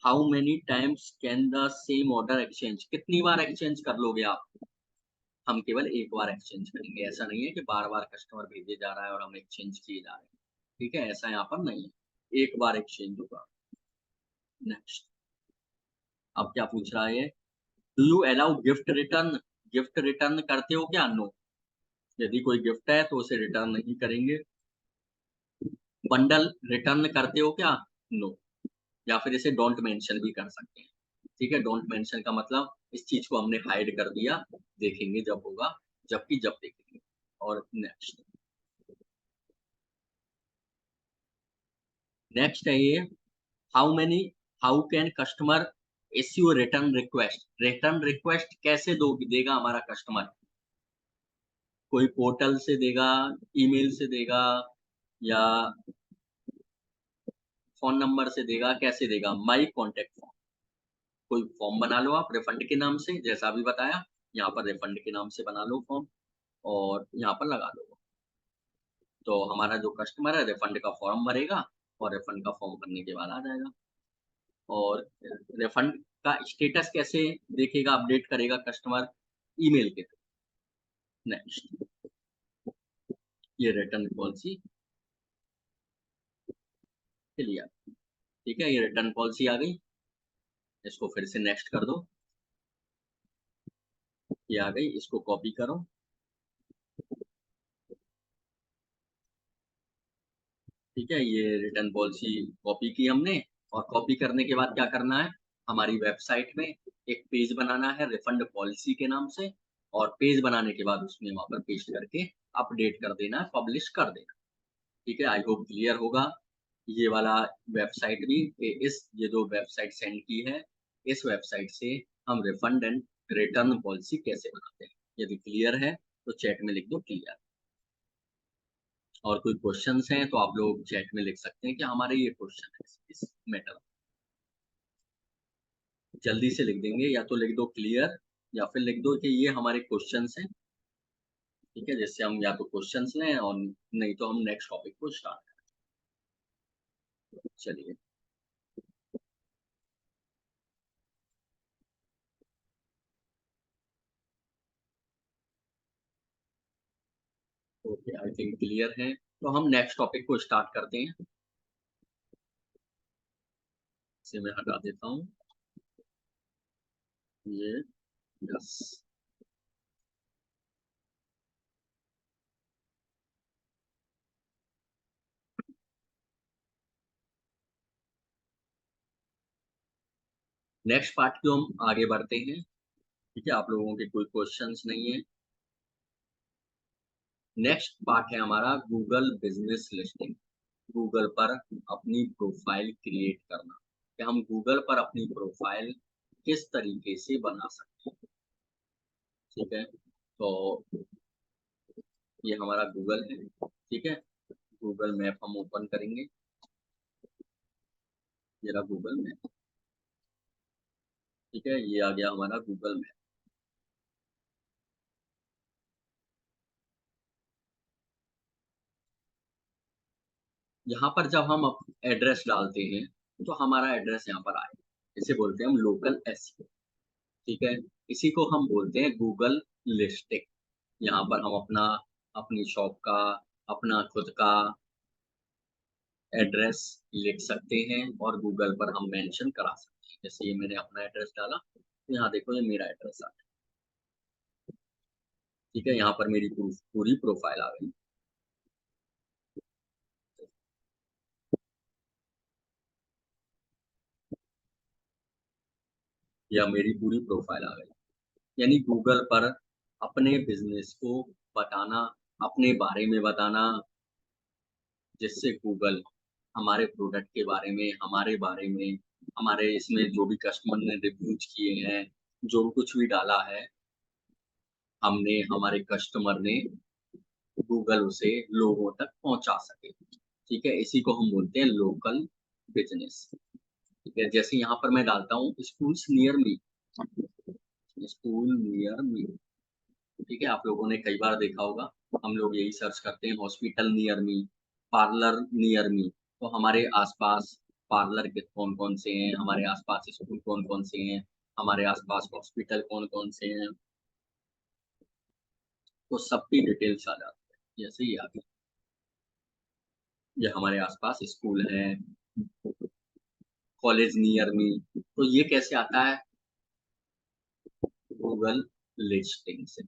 how many times can the same order exchange, कितनी बार एक्सचेंज कर लोगे आप? हम केवल एक बार एक्सचेंज करेंगे, ऐसा नहीं है कि बार बार कस्टमर भेजे जा रहा है और हम एक्सचेंज किए जा रहे हैं। ठीक है? ऐसा यहाँ पर नहीं है, एक बार एक्सचेंज होगा। नेक्स्ट, अब क्या पूछ रहा है? Do you allow gift return? Gift return करते हो क्या? नो। यदि कोई गिफ्ट है तो उसे रिटर्न नहीं करेंगे। बंडल रिटर्न करते हो क्या? नो। या फिर इसे डोंट मेंशन भी कर सकते हैं। ठीक है? डोंट मेंशन का मतलब इस चीज को हमने हाइड कर दिया, देखेंगे जब होगा, जबकि जब देखेंगे। और नेक्स्ट, नेक्स्ट है ये, how many, how can customer issue return request? Return request कैसे देगा हमारा कस्टमर? कोई पोर्टल से देगा, ईमेल से देगा, या फ़ोन नंबर से देगा, कैसे देगा? माई कॉन्टैक्ट फॉर्म, कोई फॉर्म बना लो आप रिफंड के नाम से, जैसा अभी बताया, यहाँ पर रिफंड के नाम से बना लो फॉर्म, और यहाँ पर लगा दो। तो हमारा जो कस्टमर है रिफंड का फॉर्म भरेगा, और रिफंड का फॉर्म भरने के बाद आ जाएगा। और रिफंड का स्टेटस कैसे देखेगा, अपडेट करेगा कस्टमर? ईमेल के थ्रू। नेक्स्ट, ये रिटर्न पॉलिसी क्लियर। ठीक है, ये रिटर्न पॉलिसी आ गई। इसको फिर से नेक्स्ट कर दो। ये आ गई, इसको कॉपी करो। ठीक है, ये रिटर्न पॉलिसी कॉपी की हमने। और कॉपी करने के बाद क्या करना है, हमारी वेबसाइट में एक पेज बनाना है रिफंड पॉलिसी के नाम से। और पेज बनाने के बाद उसमें वहां पर पेस्ट करके अपडेट कर देना है, पब्लिश कर देना। ठीक है, आई होप क्लियर होगा ये वाला वेबसाइट भी, कि ये जो वेबसाइट सेंड की है, इस वेबसाइट से हम रिफंड एंड रिटर्न पॉलिसी कैसे बनाते हैं। यदि क्लियर है तो चैट में लिख दो क्लियर। और कोई क्वेश्चंस हैं तो आप लोग चैट में लिख सकते हैं कि हमारे ये क्वेश्चन है इस मैटर। जल्दी से लिख देंगे, या तो लिख दो क्लियर या फिर लिख दो कि ये हमारे क्वेश्चंस हैं। ठीक है, जिससे हम या तो क्वेश्चंस लें और नहीं तो हम नेक्स्ट टॉपिक को स्टार्ट करें। चलिए। ओके, आई थिंक क्लियर है, तो हम नेक्स्ट टॉपिक को स्टार्ट करते हैं। इसे मैं हटा देता हूँ, ये यस। नेक्स्ट पार्ट को हम आगे बढ़ते हैं। ठीक है, आप लोगों के कोई क्वेश्चंस नहीं है। नेक्स्ट पार्ट है हमारा गूगल बिजनेस लिस्टिंग। गूगल पर अपनी प्रोफाइल क्रिएट करना, कि हम गूगल पर अपनी प्रोफाइल किस तरीके से बना सकते हैं। ठीक है, तो ये हमारा गूगल है। ठीक है, गूगल मैप हम ओपन करेंगे। ये रहा गूगल मैप। ठीक है, ये आ गया हमारा गूगल मैप। यहाँ पर जब हम एड्रेस डालते हैं तो हमारा एड्रेस यहाँ पर आए, इसे बोलते हैं हम लोकल एसईओ। ठीक है, इसी को हम बोलते हैं गूगल लिस्टिंग। यहाँ पर हम अपना, अपनी शॉप का, अपना खुद का एड्रेस लिख सकते हैं और गूगल पर हम मेंशन करा सकते हैं। जैसे ये मैंने अपना एड्रेस डाला, तो यहाँ देखो ये मेरा एड्रेस आ गया। ठीक है, यहाँ पर मेरी पूरी प्रोफाइल आ गई। या मेरी पूरी प्रोफाइल आ गई। यानी गूगल पर अपने बिजनेस को बताना, अपने बारे में बताना, जिससे गूगल हमारे प्रोडक्ट के बारे में, हमारे बारे में, हमारे इसमें जो भी कस्टमर ने रिव्यूज किए हैं, जो भी कुछ भी डाला है हमने, हमारे कस्टमर ने, गूगल उसे लोगों तक पहुंचा सके। ठीक है, इसी को हम बोलते हैं लोकल बिजनेस। ठीक है, जैसे यहाँ पर मैं डालता हूँ schools near me, school near me. ठीक है, आप लोगों ने कई बार देखा होगा, हम लोग यही सर्च करते हैं hospital near me, parlour near me. तो हमारे आसपास पार्लर के कौन कौन से हैं, हमारे आसपास स्कूल कौन कौन से हैं, हमारे आसपास हॉस्पिटल कौन कौन से हैं, तो सबकी डिटेल्स आ जाती है। जैसे ये आ गया, ये हमारे आसपास स्कूल है, कॉलेज नियर मी। तो ये कैसे आता है, गूगल लिस्टिंग से।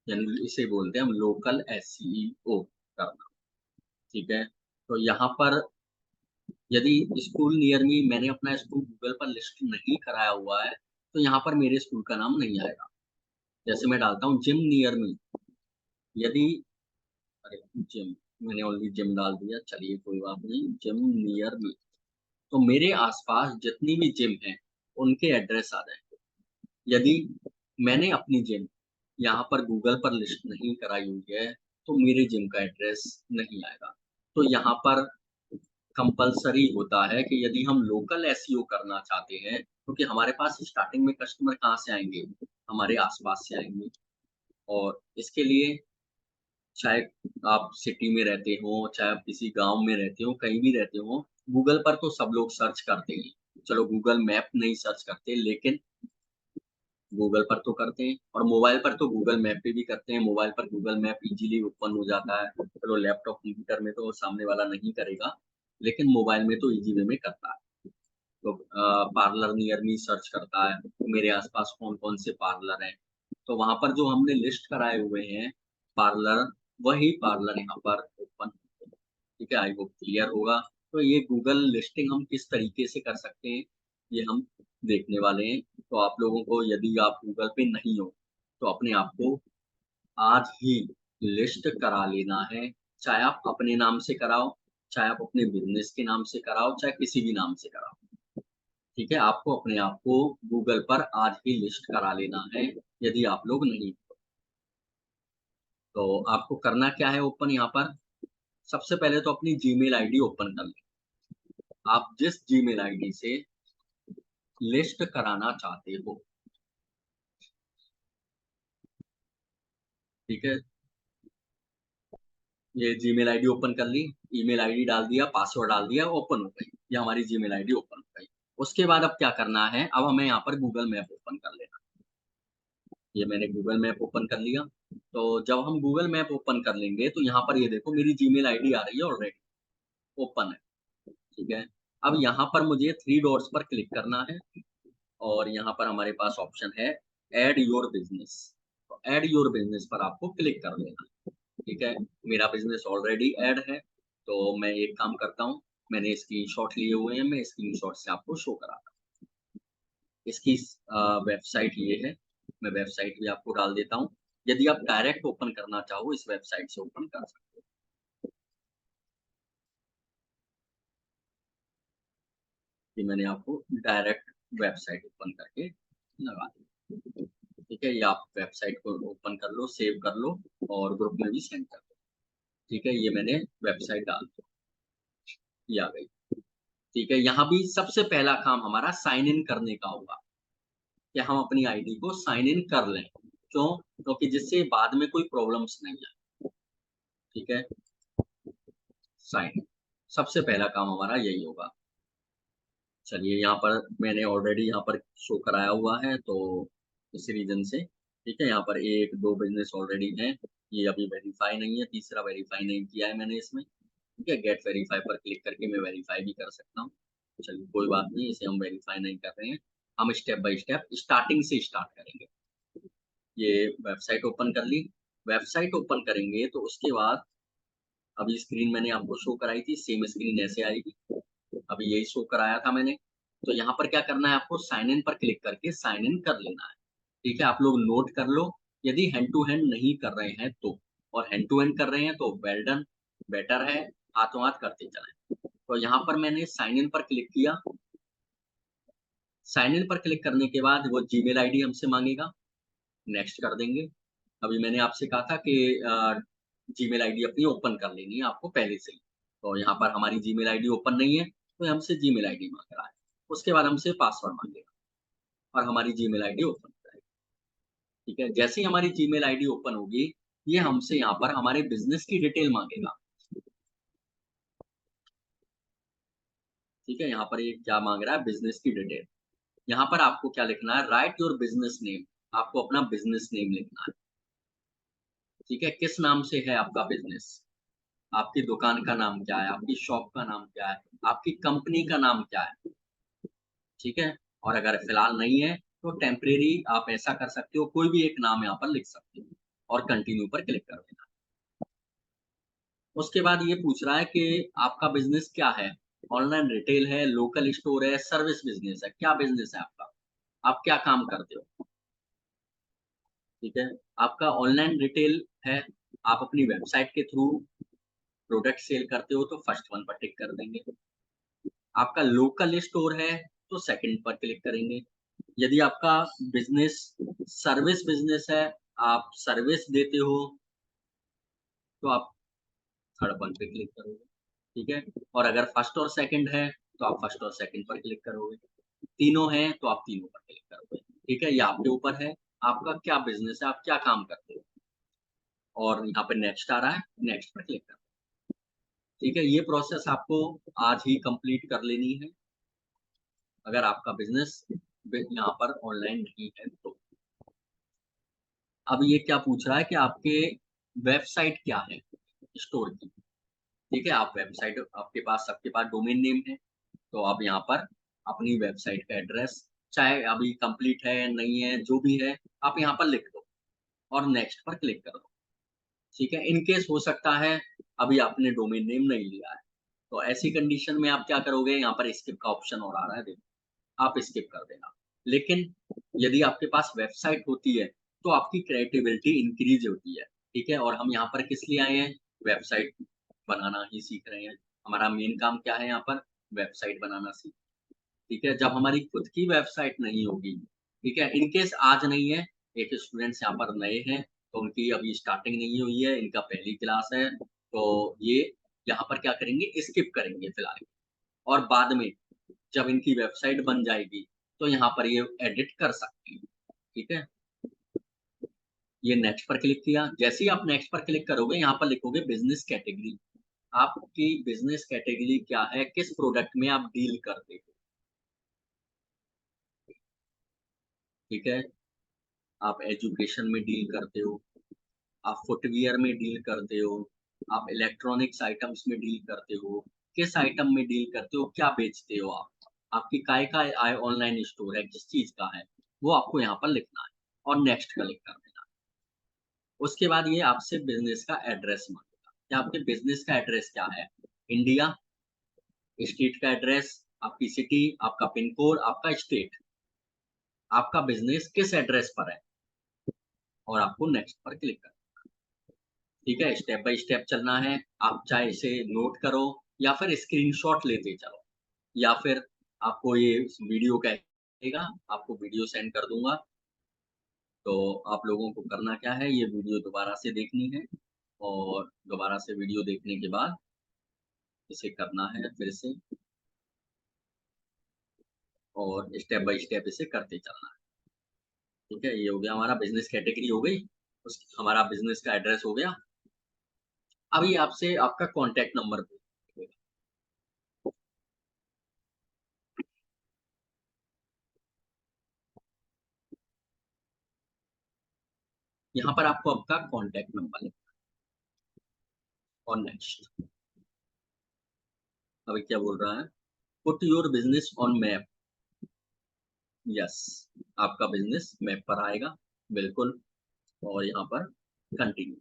यानी इसे बोलते हैं हम लोकल एसईओ करना। ठीक है, तो यहाँ पर यदि स्कूल नियर मी, मैंने अपना स्कूल गूगल पर लिस्ट नहीं कराया हुआ है, तो यहाँ पर मेरे स्कूल का नाम नहीं आएगा। जैसे मैं डालता हूँ जिम नियर मी, यदि, अरे जिम, मैंने ऑलरेडी जिम डाल दिया, चलिए कोई बात नहीं, जिम नियर मी। तो मेरे आसपास जितनी भी जिम हैं उनके एड्रेस आ जाएंगे। यदि मैंने अपनी जिम यहाँ पर गूगल पर लिस्ट नहीं कराई हुई है, तो मेरे जिम का एड्रेस नहीं आएगा। तो यहाँ पर कंपल्सरी होता है कि यदि हम लोकल एसईओ करना चाहते हैं, क्योंकि हमारे पास स्टार्टिंग में कस्टमर कहाँ से आएंगे, हमारे आसपास से आएंगे। और इसके लिए चाहे आप सिटी में रहते हो, चाहे आप किसी गांव में रहते हो, कहीं भी रहते हो, गूगल पर तो सब लोग सर्च करते हैं। चलो गूगल मैप नहीं सर्च करते, लेकिन गूगल पर तो करते हैं। और मोबाइल पर तो गूगल मैप पे भी करते हैं, मोबाइल पर गूगल मैप इजीली ओपन हो जाता है। चलो लैपटॉप कंप्यूटर में तो सामने वाला नहीं करेगा, लेकिन मोबाइल में तो इजी वे में करता है। तो पार्लर नियर मी सर्च करता है, मेरे आसपास कौन कौन से पार्लर हैं, तो वहां पर जो हमने लिस्ट कराए हुए हैं पार्लर, वही पार्लर यहाँ पर ओपन। ठीक है, आई होप क्लियर होगा। तो ये गूगल लिस्टिंग हम किस तरीके से कर सकते हैं, ये हम देखने वाले हैं। तो आप लोगों को, यदि आप गूगल पे नहीं हो, तो अपने आप को आज ही लिस्ट करा लेना है। चाहे आप अपने नाम से कराओ, चाहे आप अपने बिजनेस के नाम से कराओ, चाहे किसी भी नाम से कराओ। ठीक है, आपको अपने आप को गूगल पर आज ही लिस्ट करा लेना है, यदि आप लोग नहीं। तो आपको करना क्या है ओपन यहाँ पर, सबसे पहले तो अपनी जीमेल आईडी ओपन कर लें। आप जिस जीमेल आईडी से लिस्ट कराना चाहते हो, ठीक है, ये जीमेल आईडी ओपन कर ली, ईमेल आईडी डाल दिया, पासवर्ड डाल दिया, ओपन हो गई, ये हमारी जीमेल आईडी ओपन हो गई। उसके बाद अब क्या करना है, अब हमें यहाँ पर गूगल मैप ओपन कर लेना। ये मैंने गूगल मैप ओपन कर लिया। तो जब हम गूगल मैप ओपन कर लेंगे, तो यहाँ पर ये देखो मेरी जीमेल आईडी आ रही है, ऑलरेडी ओपन है। ठीक है, अब यहाँ पर मुझे थ्री डॉट्स पर क्लिक करना है, और यहाँ पर हमारे पास ऑप्शन है ऐड योर बिजनेस। तो ऐड योर बिजनेस पर आपको क्लिक कर देना है। ठीक है, मेरा बिजनेस ऑलरेडी ऐड है, तो मैं एक काम करता हूँ, मैंने स्क्रीनशॉट लिए हुए हैं, मैं स्क्रीनशॉट से आपको शो कराता हूँ। इसकी वेबसाइट ये है, मैं वेबसाइट भी आपको डाल देता हूँ। यदि आप डायरेक्ट ओपन करना चाहो, इस वेबसाइट से ओपन कर सकते हो। कि मैंने आपको डायरेक्ट वेबसाइट ओपन करके लगा दी। ठीक है, ये आप वेबसाइट को ओपन कर लो, सेव कर लो, और ग्रुप में भी सेंड कर दो। ठीक है, ये मैंने वेबसाइट डाल दी, ये आ गई। ठीक है, यहाँ भी सबसे पहला काम हमारा साइन इन करने का होगा, कि हम अपनी आईडी को साइन इन कर लें। क्यों? क्योंकि जिससे बाद में कोई प्रॉब्लम्स नहीं आए। ठीक है, साइन इन सबसे पहला काम हमारा यही होगा। चलिए, यहाँ पर मैंने ऑलरेडी यहाँ पर शो कराया हुआ है, तो इस रीजन से ठीक है, यहाँ पर एक दो बिजनेस ऑलरेडी हैं, ये अभी वेरीफाई नहीं है, तीसरा वेरीफाई नहीं किया है मैंने इसमें। ठीक है, गेट वेरीफाई पर क्लिक करके मैं वेरीफाई भी कर सकता हूँ। चलिए, कोई बात नहीं, इसे हम वेरीफाई नहीं कर रहे हैं, हम स्टेप बाय स्टेप स्टार्टिंग से स्टार्ट करेंगे। ये वेबसाइट ओपन कर ली, वेबसाइट ओपन करेंगे तो उसके बाद अभी स्क्रीन मैंने आपको शो कराई थी, सेम स्क्रीन ऐसे आएगी, अभी यही शो कराया था मैंने। तो यहाँ पर क्या करना है, आपको साइन इन पर क्लिक करके साइन इन कर लेना है। ठीक है, आप लोग नोट कर लो, यदि हैंड टू हैंड नहीं कर रहे हैं तो, और हैंड टू हैंड कर रहे हैं तो वेल डन, बेटर है, हाथों हाथ करते चलें। तो यहाँ पर मैंने साइन इन पर क्लिक किया, साइन इन पर क्लिक करने के बाद वो जीमेल आईडी हमसे मांगेगा, नेक्स्ट कर देंगे। अभी मैंने आपसे कहा था कि जीमेल आईडी अपनी ओपन कर लेनी है आपको पहले से ही। तो यहाँ पर हमारी जीमेल आईडी ओपन नहीं है, तो ये हमसे जीमेल आईडी मांग रहा है। उसके बाद हमसे पासवर्ड मांगेगा, और हमारी जीमेल आईडी ओपन हो जाएगी। ठीक है, जैसे ही हमारी जीमेल आईडी ओपन होगी, ये हमसे यहाँ पर हमारे बिजनेस की डिटेल मांगेगा। ठीक है, यहाँ पर ये क्या मांग रहा है, बिजनेस की डिटेल। यहाँ पर आपको क्या लिखना है, राइट योर बिजनेस नेम, आपको अपना बिजनेस नेम लिखना है। ठीक है, किस नाम से है आपका बिजनेस, आपकी दुकान का नाम क्या है, आपकी शॉप का नाम क्या है, आपकी कंपनी का नाम क्या है। ठीक है, और अगर फिलहाल नहीं है, तो टेम्परेरी आप ऐसा कर सकते हो, कोई भी एक नाम यहाँ पर लिख सकते हो, और कंटिन्यू पर क्लिक कर देना। उसके बाद ये पूछ रहा है कि आपका बिजनेस क्या है, ऑनलाइन रिटेल है, लोकल स्टोर है, सर्विस बिजनेस है, क्या बिजनेस है आपका, आप क्या काम करते हो। ठीक है, आपका ऑनलाइन रिटेल है, आप अपनी वेबसाइट के थ्रू प्रोडक्ट सेल करते हो, तो फर्स्ट वन पर टिक कर देंगे। आपका लोकल स्टोर है, तो सेकंड पर क्लिक करेंगे। यदि आपका बिजनेस सर्विस बिजनेस है, आप सर्विस देते हो, तो आप थर्ड वन पे क्लिक करोगे। ठीक है, और अगर फर्स्ट और सेकंड है, तो आप फर्स्ट और सेकंड पर क्लिक करोगे। तीनों हैं तो आप तीनों पर क्लिक करोगे। ठीक है, ये आपके ऊपर है, आपका क्या बिजनेस है, आप क्या काम करते हो। और यहाँ पे नेक्स्ट आ रहा है, नेक्स्ट पर क्लिक करो। ठीक है, ये प्रोसेस आपको आज ही कंप्लीट कर लेनी है, अगर आपका बिजनेस यहाँ पर ऑनलाइन नहीं है तो। अब ये क्या पूछ रहा है कि आपके वेबसाइट क्या है स्टोर की। ठीक है, आप वेबसाइट आपके पास सबके पास डोमेन नेम है, तो आप यहाँ पर अपनी वेबसाइट का एड्रेस, चाहे अभी कंप्लीट है नहीं है, जो भी है, आप यहाँ पर लिख दो और नेक्स्ट पर क्लिक कर दो। ठीक है, इन केस हो सकता है अभी आपने डोमेन नेम नहीं लिया है, तो ऐसी कंडीशन में आप क्या करोगे, यहाँ पर स्किप का ऑप्शन और आ रहा है, देखो, आप स्किप कर देना। लेकिन यदि आपके पास वेबसाइट होती है, तो आपकी क्रिएटिविटी इंक्रीज़ होती है, ठीक है? और हम यहाँ पर किस लिए आए हैं? वेबसाइट बनाना ही सीख रहे हैं। हमारा मेन काम क्या है यहाँ पर? वेबसाइट बनाना सीख, ठीक है? जब हमारी खुद की वेबसाइट नहीं होगी, ठीक है? इन केस आज नहीं है, एक स्टूडेंट्स यहाँ पर नए हैं, तो उनकी अभी स्टार्टिंग नहीं हुई है, इनका पहली क्लास है, तो ये यहाँ पर क्या करेंगे? स्किप करेंगे फिलहाल, और बाद में जब इनकी वेबसाइट बन जाएगी, तो यहाँ पर ये एडिट कर सकते हैं, ठीक है? ये नेक्स्ट पर क्लिक किया, जैसे ही आप नेक्स्ट पर क्लिक करोगे, यहाँ पर लिखोगे बिज़नेस कैटेगरी। आपकी बिज़नेस कैटेगरी क्या है? किस प्रोडक्ट में आप डील करते हो, ठीक है? आप एजुकेशन में डील करते हो, आप फुटवियर में डील करते हो, आप इलेक्ट्रॉनिक्स आइटम्स में डील करते हो, किस आइटम में डील करते हो, क्या बेचते हो आप? आपकी काय का ऑनलाइन स्टोर है, किस चीज़ का है, वो आपको यहाँ पर लिखना है और नेक्स्ट क्लिक कर देना। उसके बाद ये आपसे बिज़नेस का एड्रेस माँगेगा, कि आपके बिज़नेस का एड्रेस क्या है? इंडिया, स्टेट का एड्रेस, आपकी सिटी, आपका पिन कोड, आपका स्टेट, आपका बिज़नेस किस एड्रेस पर है, और आपको नेक्स्ट पर क्लिक करना है। ठीक है, स्टेप बाय स्टेप चलना है। आप चाहे इसे नोट करो या फिर स्क्रीनशॉट लेते चलो, या फिर आपको ये वीडियो कहेगा, आपको वीडियो सेंड कर दूँगा। तो आप लोगों को करना क्या है, ये वीडियो दोबारा से देखनी है, और दोबारा से वीडियो देखने के बाद इसे करना है फिर से, और स्टेप बाय स्टेप इसे करते चलना है। ठीक है, ये हो गया, हमारा बिज़नेस कैटेगरी हो गई, उस हमारा बिज़नेस का एड्रेस हो गया। अभी आपसे आपका कॉन्टैक्ट नंबर पूछेगा। यहाँ पर आपको आपका कॉन्टैक्ट नंबर लिखना है, और नेक्स्ट। अभी क्या बोल रहा है? Put your business on map. Yes, आपका बिज़नेस मैप पर आएगा, बिल्कुल। और यहाँ पर कंटिन्यू,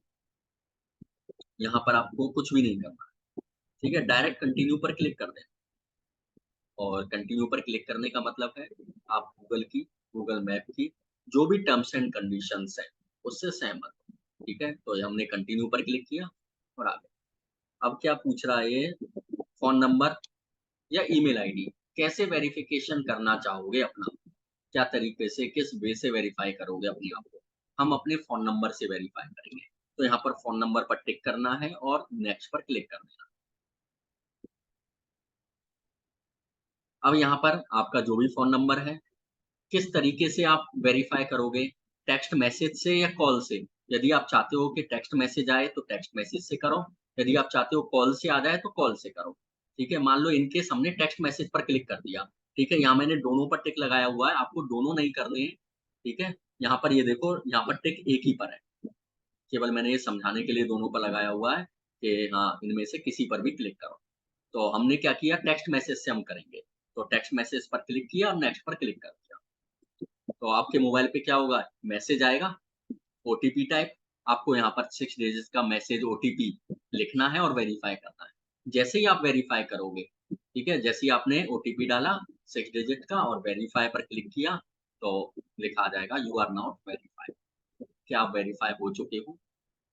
यहाँ पर आपको कुछ भी नहीं करना है, ठीक है? डायरेक्ट कंटिन्यू पर क्लिक कर दें, और कंटिन्यू पर क्लिक करने का मतलब है आप गूगल मैप की जो भी टर्म्स एंड कंडीशंस हैं, उससे सहमत हो, ठीक है? तो ये हमने कंटिन्यू पर क्लिक किया और आगे। अब क्या पूछ रहा है ये? फ़ोन नंबर या ईमेल आईडी, कैसे वेरिफ़िकेशन करना चाहोगे अपना? क्या तरीके से, किस वे से वेरीफ़ाई करोगे अपने आप को? हम अपने फ़ोन नंबर से वेरीफ़ाई करेंगे। तो यहाँ पर फ़ोन नंबर पर टिक करना है और नेक्स्ट पर क्लिक कर देना। अब यहाँ पर आपका जो भी फ़ोन नंबर है, किस तरीके से आप वेरीफ़ाई करोगे? टेक्स्ट मैसेज से या कॉल से? यदि आप चाहते हो कि टेक्स्ट मैसेज आए, तो टेक्स्ट मैसेज से करो। यदि आप चाहते हो कॉल से आ जाए, तो कॉल से करो। ठीक है? मान लो इन केस हमने टेक्स्ट मैसेज पर क्लिक कर दिया, ठीक है? यहाँ मैंने दोनों पर टिक लगाया हुआ है, आपको दोनों नहीं करने हैं, ठीक है? यहाँ पर ये देखो, यहाँ पर टिक एक ही पर है। केवल मैंने ये समझाने के लिए दोनों पर लगाया हुआ है कि हाँ, इनमें से किसी पर भी क्लिक करो। तो हमने क्या किया, टेक्स्ट मैसेज से हम करेंगे। तो टेक्स्ट मैसेज पर क्लिक किया और नेक्स्ट पर क्लिक कर दिया। तो आपके मोबाइल पे क्या होगा, मैसेज आएगा, ओटीपी टाइप, आपको यहाँ पर 6 डिजिट का मैसेज ओटीपी लिखना है और वेरीफाई करना है। जैसे ही आप वेरीफाई करोगे, ठीक है? जैसे ही आपने ओटीपी डाला 6 डिजिट का और वेरीफाई पर क्लिक किया, तो लिखा आ जाएगा यू आर नॉट वेरीफाइड, कि आप वेरीफाई हो चुके हो,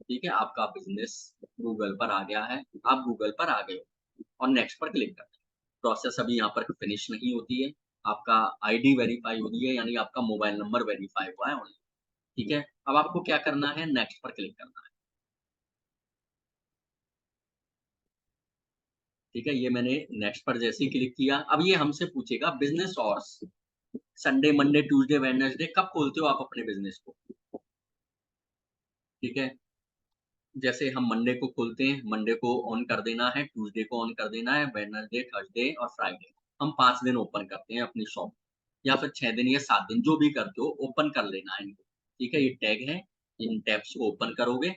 ठीक है? आपका बिज़नेस गूगल पर आ गया है, आप गूगल पर आ गए हो, और नेक्स्ट पर क्लिक करते हैं। प्रोसेस अभी यहाँ पर फिनिश नहीं होती है, आपका आईडी वेरीफाई हो रही है, यानी आपका मोबाइल नंबर वेरीफाई हुआ है ओनली, ठीक है? अब आपको क्या करना है, नेक्स्ट पर क्लिक करना है, ठीक है? ये मैंने नेक्स्ट पर जैसे ही क्लिक किया, अब ये हमसे पूछेगा business hours, Sunday, Monday, Tuesday, Wednesday कब खोलते हो आप अपने बिज़नेस को, ठीक है? जैसे हम मंडे को खोलते हैं, मंडे को ऑन कर देना है, ट्यूसडे को ऑन कर देना है, वेडनेसडे, थर्सडे और फ्राइडे। हम 5 दिन ओपन करते हैं अपनी शॉप, या फिर 6 दिन या 7 दिन जो भी करते हो, ओपन कर लेना है इनको, ठीक है? ये टैग है, इन टैब्स को ओपन करोगे,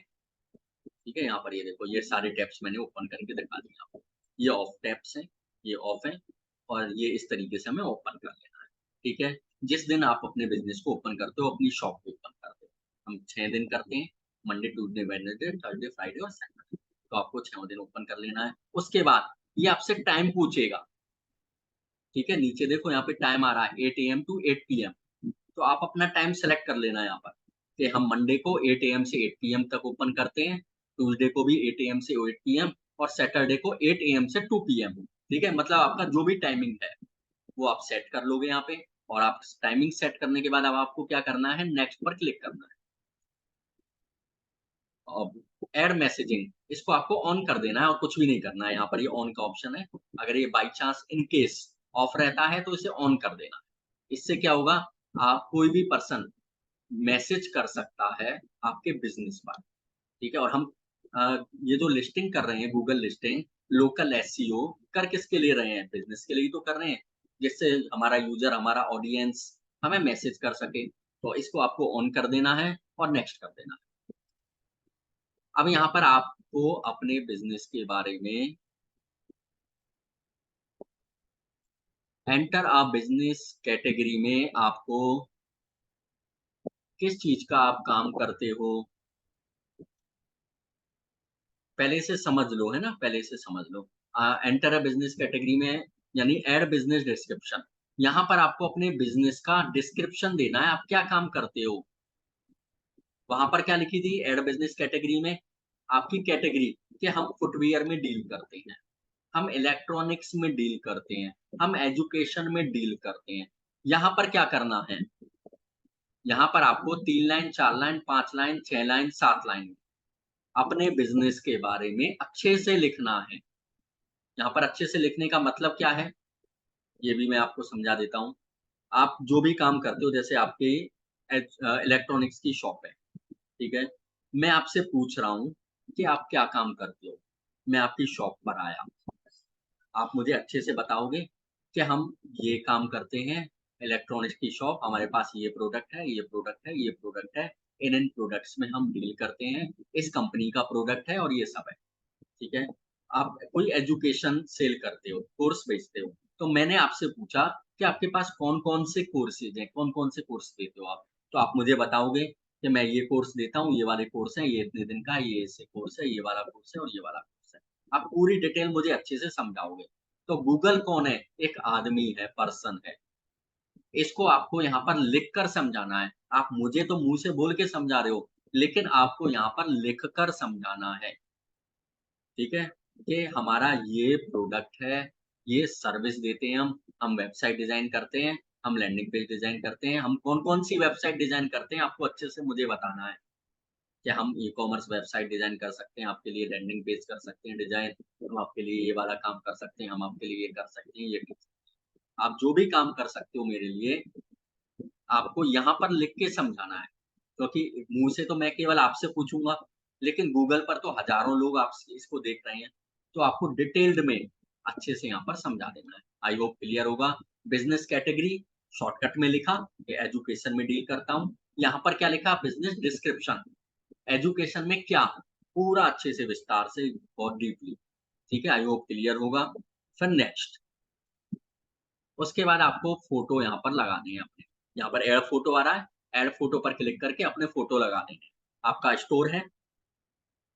ठीक है, यहाँ पर ये देखो ये सारे टैब्स मैंने ओपन करके दिखा दिए आपको। ये ऑफ टैब्स हैं, ये ऑफ हैं और ये इस तरीके से हमें ओपन कर लेना है। ठीक है? जिस दिन आप अपने बिज़नेस को ओपन करते हो, अपनी शॉप को ओपन करते हो। हम 6 दिन करते हैं, Monday, Tuesday, Wednesday, Thursday, Friday और सैटरडे। तो आपको 6 दिन ओपन कर लेना है। उसके बाद ये आपसे टाइम पूछेगा, ठीक है? नीचे देखो यहाँ पे टाइम आ रहा है 8 एएम टू 8 पीएम। तो आप अपना टाइम सेलेक्ट कर लेना है यहाँ पर, कि हम मंडे को 8 एएम से 8 पीएम तक ओपन करते हैं, ट्यूसडे को भी 8 एएम से 8 पीएम और सैटरडे को 8 एएम से 2 पीएम। ठीक है? मतलब आपका जो भी टाइमिंग है, वो आप सेट कर लोगे यहाँ पे और आप टाइमिंग सेट करने के बाद अब आपको क्या करना है, नेक्स्ट पर क्लिक करना है। अब ऐड मैसेजिंग इसको आपको ऑन कर देना है और कुछ भी नहीं करना है, यहाँ पर ये ऑन का ऑप्शन है। अगर ये by chance in case of रहता है तो इसे ऑन कर देना। इससे क्या होगा, आप कोई भी पर्सन मैसेज कर सकता है आपके बिज़नेस पर, ठीक है? और हम ये जो लिस्टिंग कर रहे हैं गूगल लिस्टिंग, लोकल एसईओ कर किसके लिए रहे हैं? बिज़नेस के लिए ही तो कर रहे हैं, जिससे हमारा यूज़र, हमारा ऑडियंस हमें मैसेज कर सके। तो इसको आपको ऑन कर देना है और नेक्स्ट कर देना है। अब यहाँ पर आपको अपने बिज़नेस के बारे में एंटर अ बिज़नेस कैटेगरी में आपको किस चीज़ का आप काम करते हो, पहले से समझ लो, है ना? पहले से समझ लो। एंटर अ बिज़नेस कैटेगरी में यानी ऐड बिज़नेस डिस्क्रिप्शन। यहाँ पर आपको अपने बिज़नेस का डिस्क्रिप्शन देना है, आप क्या काम करते हो? वहाँ पर क्या लिखी थी ऐड बिज़नेस कैटेगरी में? आपकी कैटेगरी कि हम फुटवियर में डील करते हैं, हम इलेक्ट्रॉनिक्स में डील करते हैं, हम एजुकेशन में डील करते हैं। यहाँ पर क्या करना है? यहाँ पर आपको 3 line, 4 line, 5 line, 6 line, 7 line अपने बिज़नेस के बारे में अच्छे से लिखना है। यहाँ पर अच्छे से लिखने का मतलब क्या है? ये भी मैं आपको समझा देता हूँ। आप जो भी काम करते हो जैसे आपकी इलेक्ट्रॉनिक्स की शॉप है, ठीक है? मैं आपसे पूछ रहा हूँ कि आप क्या काम करते हो? मैं आपकी शॉप पर आया, आप मुझे अच्छे से बताओगे कि हम ये काम करते हैं, इलेक्ट्रॉनिक्स की शॉप, हमारे पास ये प्रोडक्ट है, ये प्रोडक्ट है, ये प्रोडक्ट है, इन-इन प्रोडक्ट्स में हम डील करते हैं, इस कंपनी का प्रोडक्ट है और ये सब है। ठीक है? आप कोई एजुकेशन सेल करते हो, कोर्स बेचते हो, तो मैंने आपसे पूछा कि आपके पास कौन-कौन से कोर्सेज़ हैं, कौन-कौन से कोर्स देते हो आप? तो आप मुझे बताओगे कि मैं ये कोर्स देता हूँ, ये वाले कोर्स हैं, ये इतने दिन का है, ये ऐसे कोर्स है, ये वाला कोर्स है और ये वाला कोर्स है। आप पूरी डिटेल मुझे अच्छे से समझाओगे। तो गूगल कौन है? एक आदमी है, पर्सन है। इसको आपको यहाँ पर लिख कर समझाना है। आप मुझे तो मुँह से बोल के समझा रहे हो, लेकिन आपको यहाँ पर लिख कर समझाना है। ठीक है? कि हमारा ये प्रोडक्ट है, ये सर्विस देते हैं हम वेबसाइट डिज़ाइन करते हैं, हम लैंडिंग पेज डिज़ाइन करते हैं, हम कौन-कौन सी वेबसाइट डिज़ाइन करते हैं, आपको अच्छे से मुझे बताना है। कि हम ई-कॉमर्स वेबसाइट डिज़ाइन कर सकते हैं, आपके लिए लैंडिंग पेज कर सकते हैं डिज़ाइन, हम आपके लिए ये वाला काम कर सकते हैं, हम आपके लिए ये कर सकते हैं, ये कर सकते हैं। आप जो भी काम कर सकते हो मेरे लिए, आपको यहाँ पर लिख के समझाना है। क्योंकि मुँह से तो मैं केवल आपसे पूछूँगा, लेकिन गूगल पर तो हज़ारों लोग आप इसको देख रहे हैं, तो आपको डिटेल्ड में अच्छे से यहाँ पर समझा देना है। आई होप क्लियर होगा। बिज़नेस कैटेगरी शॉर्टकट में लिखा कि एजुकेशन में डील करता हूँ। यहाँ पर क्या लिखा बिज़नेस डिस्क्रिप्शन, एजुकेशन में क्या? पूरा अच्छे से विस्तार से बहुत डीपली, ठीक है? आई होप क्लियर होगा। फिर नेक्स्ट उसके बाद आपको फ़ोटो यहाँ पर लगाने हैं अपने। यहाँ पर ऐड फ़ोटो आ रहा है, ऐड फ़ोटो पर क्लिक करके अपने फ़ोटो लगाने हैं। आपका स्टोर है,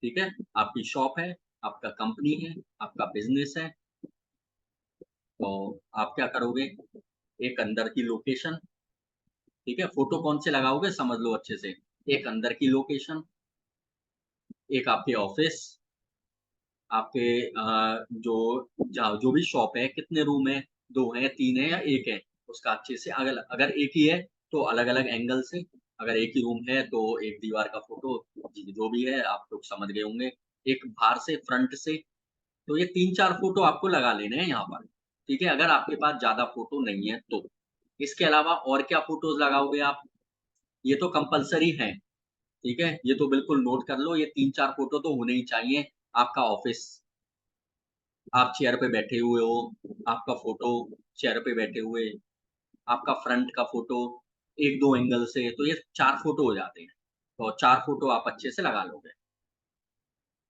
ठीक है? आपकी शॉप है, आपका कंपनी है, आपका बिज़नेस है, तो आप क्या करोगे? एक अंदर की लोकेशन, ठीक है? फ़ोटो कौन से लगाओगे समझ लो अच्छे से। एक अंदर की लोकेशन, एक आपके ऑफ़िस, आपके जो भी शॉप है, कितने रूम हैं, 2 हैं, 3 हैं या 1 है, उसका अच्छे से अगल अगर एक ही है, तो अलग-अलग एंगल से, अगर एक ही रूम है, तो एक दीवार का फ़ोटो जी, जो भी है आप लोग समझ गए होंगे। एक बाहर से, फ्रंट से, तो ये 3-4 फ़ोटो आपको लगा लेने हैं यहाँ पर, ठीक है? अगर आपके पास ज़्यादा फ़ोटो नहीं है तो। इसके अलावा और क्या फ़ोटोज़ लगाओगे आप? ये तो कंपल्सरी हैं, ठीक है? ये तो बिल्कुल नोट कर लो, ये 3-4 फ़ोटो तो होने ही चाहिए। आपका ऑफ़िस, आप चेयर पे बैठे हुए हो, आपका फ़ोटो चेयर पे बैठे हुए, आपका फ्रंट का फ़ोटो 1-2 एंगल से, तो ये 4 फ़ोटो हो जाते हैं। तो 4 फ़ोटो आप अच्छे से लगा लोगे।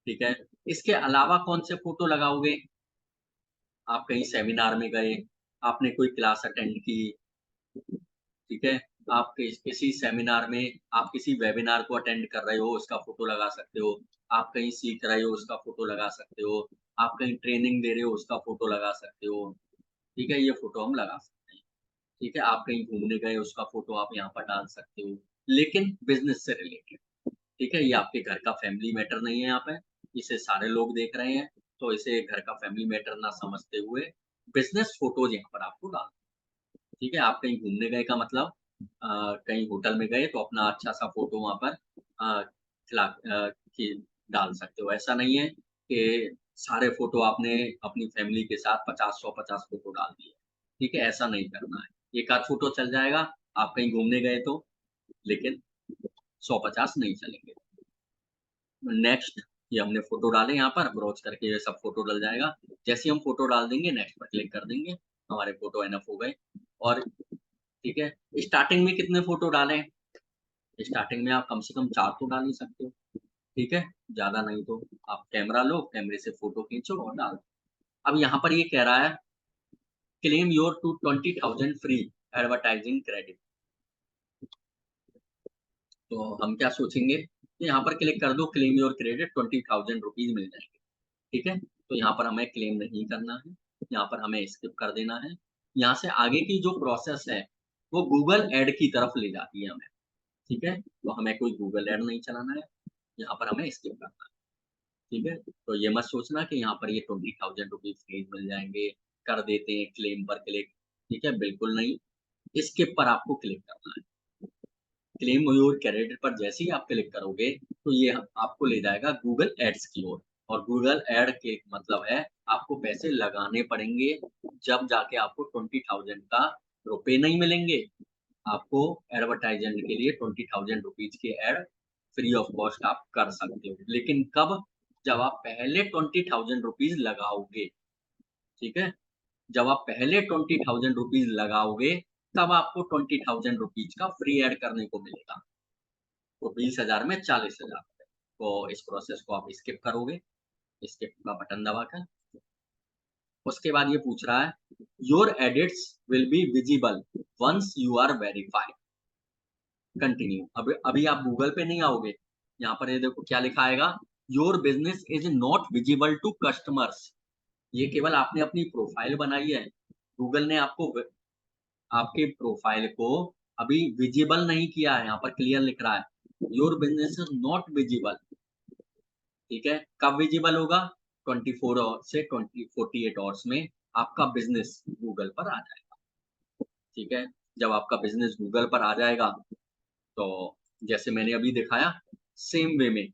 ठीक है। इसके अलावा कौन से फोटो लगाओगे? आप कहीं सेमिनार में गए, आपने कोई क्लास अटेंड की, ठीक है? आप किसी सेमिनार में आप किसी वेबिनार को अटेंड कर रहे हो, उसका फ़ोटो लगा सकते हो। आप कहीं सीख रहे हो, उसका फ़ोटो लगा सकते हो। आप कहीं ट्रेनिंग दे रहे हो, उसका फ़ोटो लगा सकते हो। ठीक है? ये फ़ोटो हम लगा सकते हैं। ठीक है? आप कहीं घूमने गए, उसका फ़ोटो आप यहाँ पर डाल सकते हो, लेकिन बिज़नेस से रिलेटेड। ठीक है? ये आपके घर का फैमिली मैटर नहीं है यहाँ पे, इसे सारे लोग देख रहे हैं, तो इसे घर का फैमिली मैटर ना समझते हुए बिज़नेस फ़ोटोज़ यहाँ पर आपको डालना है। ठीक है? आप कहीं घूमने गए का मतलब कहीं होटल में गए तो अपना अच्छा-सा फ़ोटो वहाँ पर कि डाल सकते हो। ऐसा नहीं है कि सारे फ़ोटो आपने अपनी फ़ैमिली के साथ 50 100-50 फ़ोटो डाल दिए। ठीक है? ऐसा नहीं करना है। एक आध फ़ोटो चल जाएगा, आप कहीं घूमने गए तो, लेकिन 100-50 नहीं चलेंगे। नेक्स्ट, ये हमने फ़ोटो डाले यहाँ पर, ब्राउज़ करके ये सब फ़ोटो डल जाएगा। जैसे ही हम फ़ोटो डाल देंगे, नेक्स्ट पर क्लिक कर देंगे, हमारे फ़ोटो इनफ हो गए। और ठीक है, स्टार्टिंग में कितने फ़ोटो डालें? स्टार्टिंग में आप कम से कम 4 तो डाल ही सकते हो, ठीक है? ज़्यादा नहीं तो आप कैमरा लो, कैमरे से फ़ोटो खींचो और डाल दो। अब यहाँ पर ये कह रहा है, claim your to 20,000 free advertising credit. तो हम क्या सोचेंगे कि यहाँ पर क्लिक कर दो, क्लेम योर क्रेडिट 20,000 रुपीज़ मिल जाएँगे, ठीक है? तो यहाँ पर हमें क्लेम नहीं करना है, यहाँ पर हमें स्किप कर देना है। यहाँ से आगे की जो प्रोसेस है, वो गूगल ऐड की तरफ ले जाती है हमें, ठीक है? तो हमें कोई गूगल ऐड नहीं चलाना है, यहाँ पर हमें स्किप करना है, ठीक है? तो ये मत सोचना कि यहाँ पर ये 20,000 रुपीज़ फ्री मिल जाएँगे, कर देते हैं क्लेम पर क्लिक, ठीक है? बिल्कुल नहीं, स्किप पर आपको क्लिक करना है। क्लेम योर क्रेडिट पर जैसे ही आप क्लिक करोगे, तो ये आपको ले जाएगा गूगल एड्स की ओर। और गूगल ऐड के मतलब है, आपको पैसे लगाने पड़ेंगे, जब जाके आपको 20,000 का रुपए नहीं मिलेंगे। आपको एडवर्टाइज़मेंट के लिए 20,000 रुपीज़ के ऐड फ्री ऑफ कॉस्ट आप कर सकते हो। लेकिन कब? जब आप पहले 20,000 रुपीज़ लगाओगे, ठीक है? जब आप पहले 20,000 रुपीज़ लगाओगे, तब आपको 20,000 रुपीज़ का फ्री ऐड करने को मिलेगा। तो 20,000 में 40,000 रुपए। तो इस प्रोसेस को आप स्किप करोगे, स्किप का बटन दबाकर। उसके बाद ये पूछ रहा है, your edits will be visible once you are verified. Continue. अब अभी आप गूगल पे नहीं आओगे। यहाँ पर ये देखो क्या लिखा आएगा, your business is not visible to customers. ये केवल आपने अपनी प्रोफाइल बनाई है। गूगल ने आपके प्रोफाइल को अभी विजिबल नहीं किया है, यहाँ पर क्लियर लिख रहा है, your business is not visible. ठीक है? कब विजिबल होगा? 24 से 48 आवर्स में आपका बिज़नेस गूगल पर आ जाएगा, ठीक है? जब आपका बिज़नेस गूगल पर आ जाएगा, तो जैसे मैंने अभी दिखाया, सेम वे में,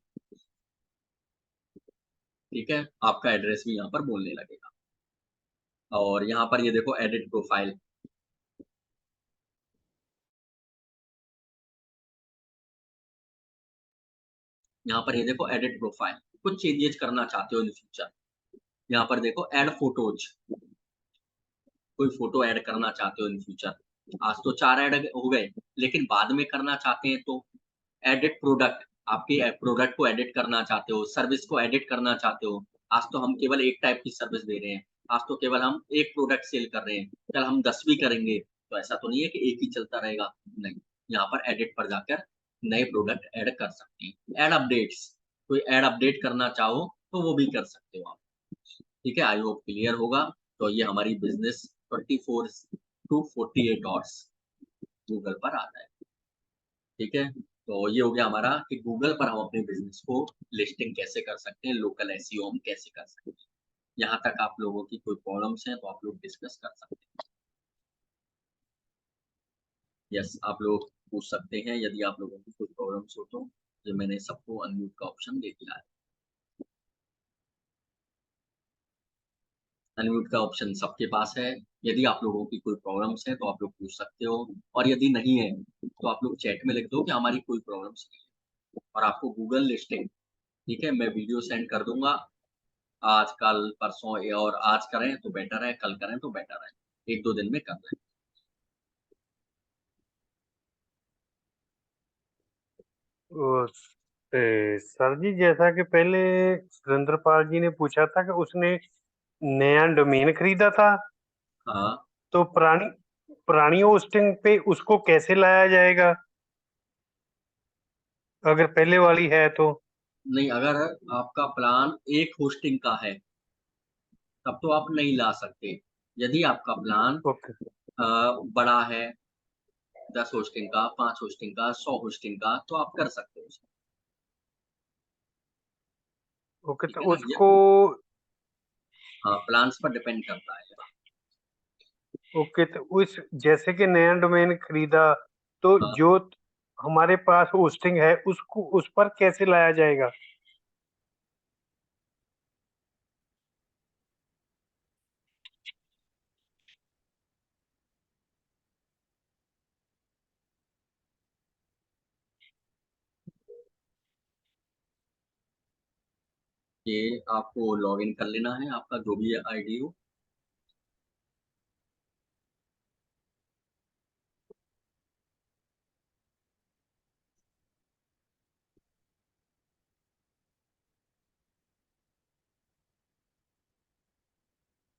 ठीक है? आपका एड्रेस भी यहाँ पर बोलने लगेगा। और यहाँ पर ये देखो एडिट प्रोफाइल, यहाँ पर ये देखो एडिट प्रोफाइल, कुछ चेंजेज़ करना चाहते हो इन फ्यूचर, यहाँ पर देखो ऐड फोटोज़, कोई फ़ोटो ऐड करना चाहते हो इन फ्यूचर। आज तो 4 ऐड हो गए, लेकिन बाद में करना चाहते हैं तो एडिट प्रोडक्ट, आपके प्रोडक्ट को एडिट करना चाहते हो, सर्विस को एडिट करना चाहते हो। आज तो हम केवल एक टाइप की सर्विस दे रहे हैं, आज तो केवल हम एक प्रोडक्ट सेल कर रहे हैं, कल हम 10 भी करेंगे, तो ऐसा तो नहीं है कि एक ही चलता रहेगा, नहीं। यहाँ पर एडिट पर जाकर नए प्रोडक्ट ऐड कर सकते हैं। ऐड अपडेट्स, कोई ऐड अपडेट करना चाहो, तो वो भी कर सकते हो आप। ठीक है, आई होप क्लियर होगा। तो ये हमारी बिज़नेस 24 टू 48 हॉर्स गूगल पर आता है। ठीक है? तो ये हो गया हमारा कि गूगल पर हम अपने बिज़नेस को लिस्टिंग कैसे कर सकते हैं, लोकल एसईओ हम कैसे कर सकते हैं। यहाँ तक आप लोगों की कोई प्रॉब्लम्स हैं, तो आप लोग डिस्कस कर सकते हैं। यस, आप लोग पूछ सकते हैं यदि आप लोगों की कोई प्रॉब्लम्स हो तो। जो मैंने सबको अनम्यूट का ऑप्शन दे दिया है। अनम्यूट का ऑप्शन सबके पास है। यदि आप लोगों की कोई प्रॉब्लम्स है, तो आप लोग पूछ सकते हो, और यदि नहीं है, तो आप लोग चैट में लिख दो कि हमारी कोई प्रॉब्लम्स नहीं है, और आपको गूगल लिस्टिंग, ठीक है, मैं वीडियो सेंड कर दूँगा। आज, कल, परसों, और आज करें तो बेटर है, कल करें तो बेटर है। 1-2 दिन में कर लें। ओ, सर जी, जैसा कि पहले सुरेंद्र पाल जी ने पूछा था कि उसने नया डोमेन खरीदा था, हाँ, तो पुरानी होस्टिंग पे उसको कैसे लाया जाएगा, अगर पहले वाली है तो? नहीं, अगर आपका प्लान एक होस्टिंग का है तब तो आप नहीं ला सकते। यदि आपका प्लान ओके। बड़ा है, 10 होस्टिंग का, 5 होस्टिंग का, 100 होस्टिंग का, तो आप कर सकते हो। ओके, ठीक तो है ना ये। उसको। हाँ, प्लान्स पर डिपेंड करता है। ओके, तो उस जैसे कि नया डोमेन खरीदा, तो हाँ, जो हमारे पास होस्टिंग है उसको उस पर कैसे लाया जाएगा? ये आपको लॉग इन कर लेना है, आपका जो भी आईडी हो।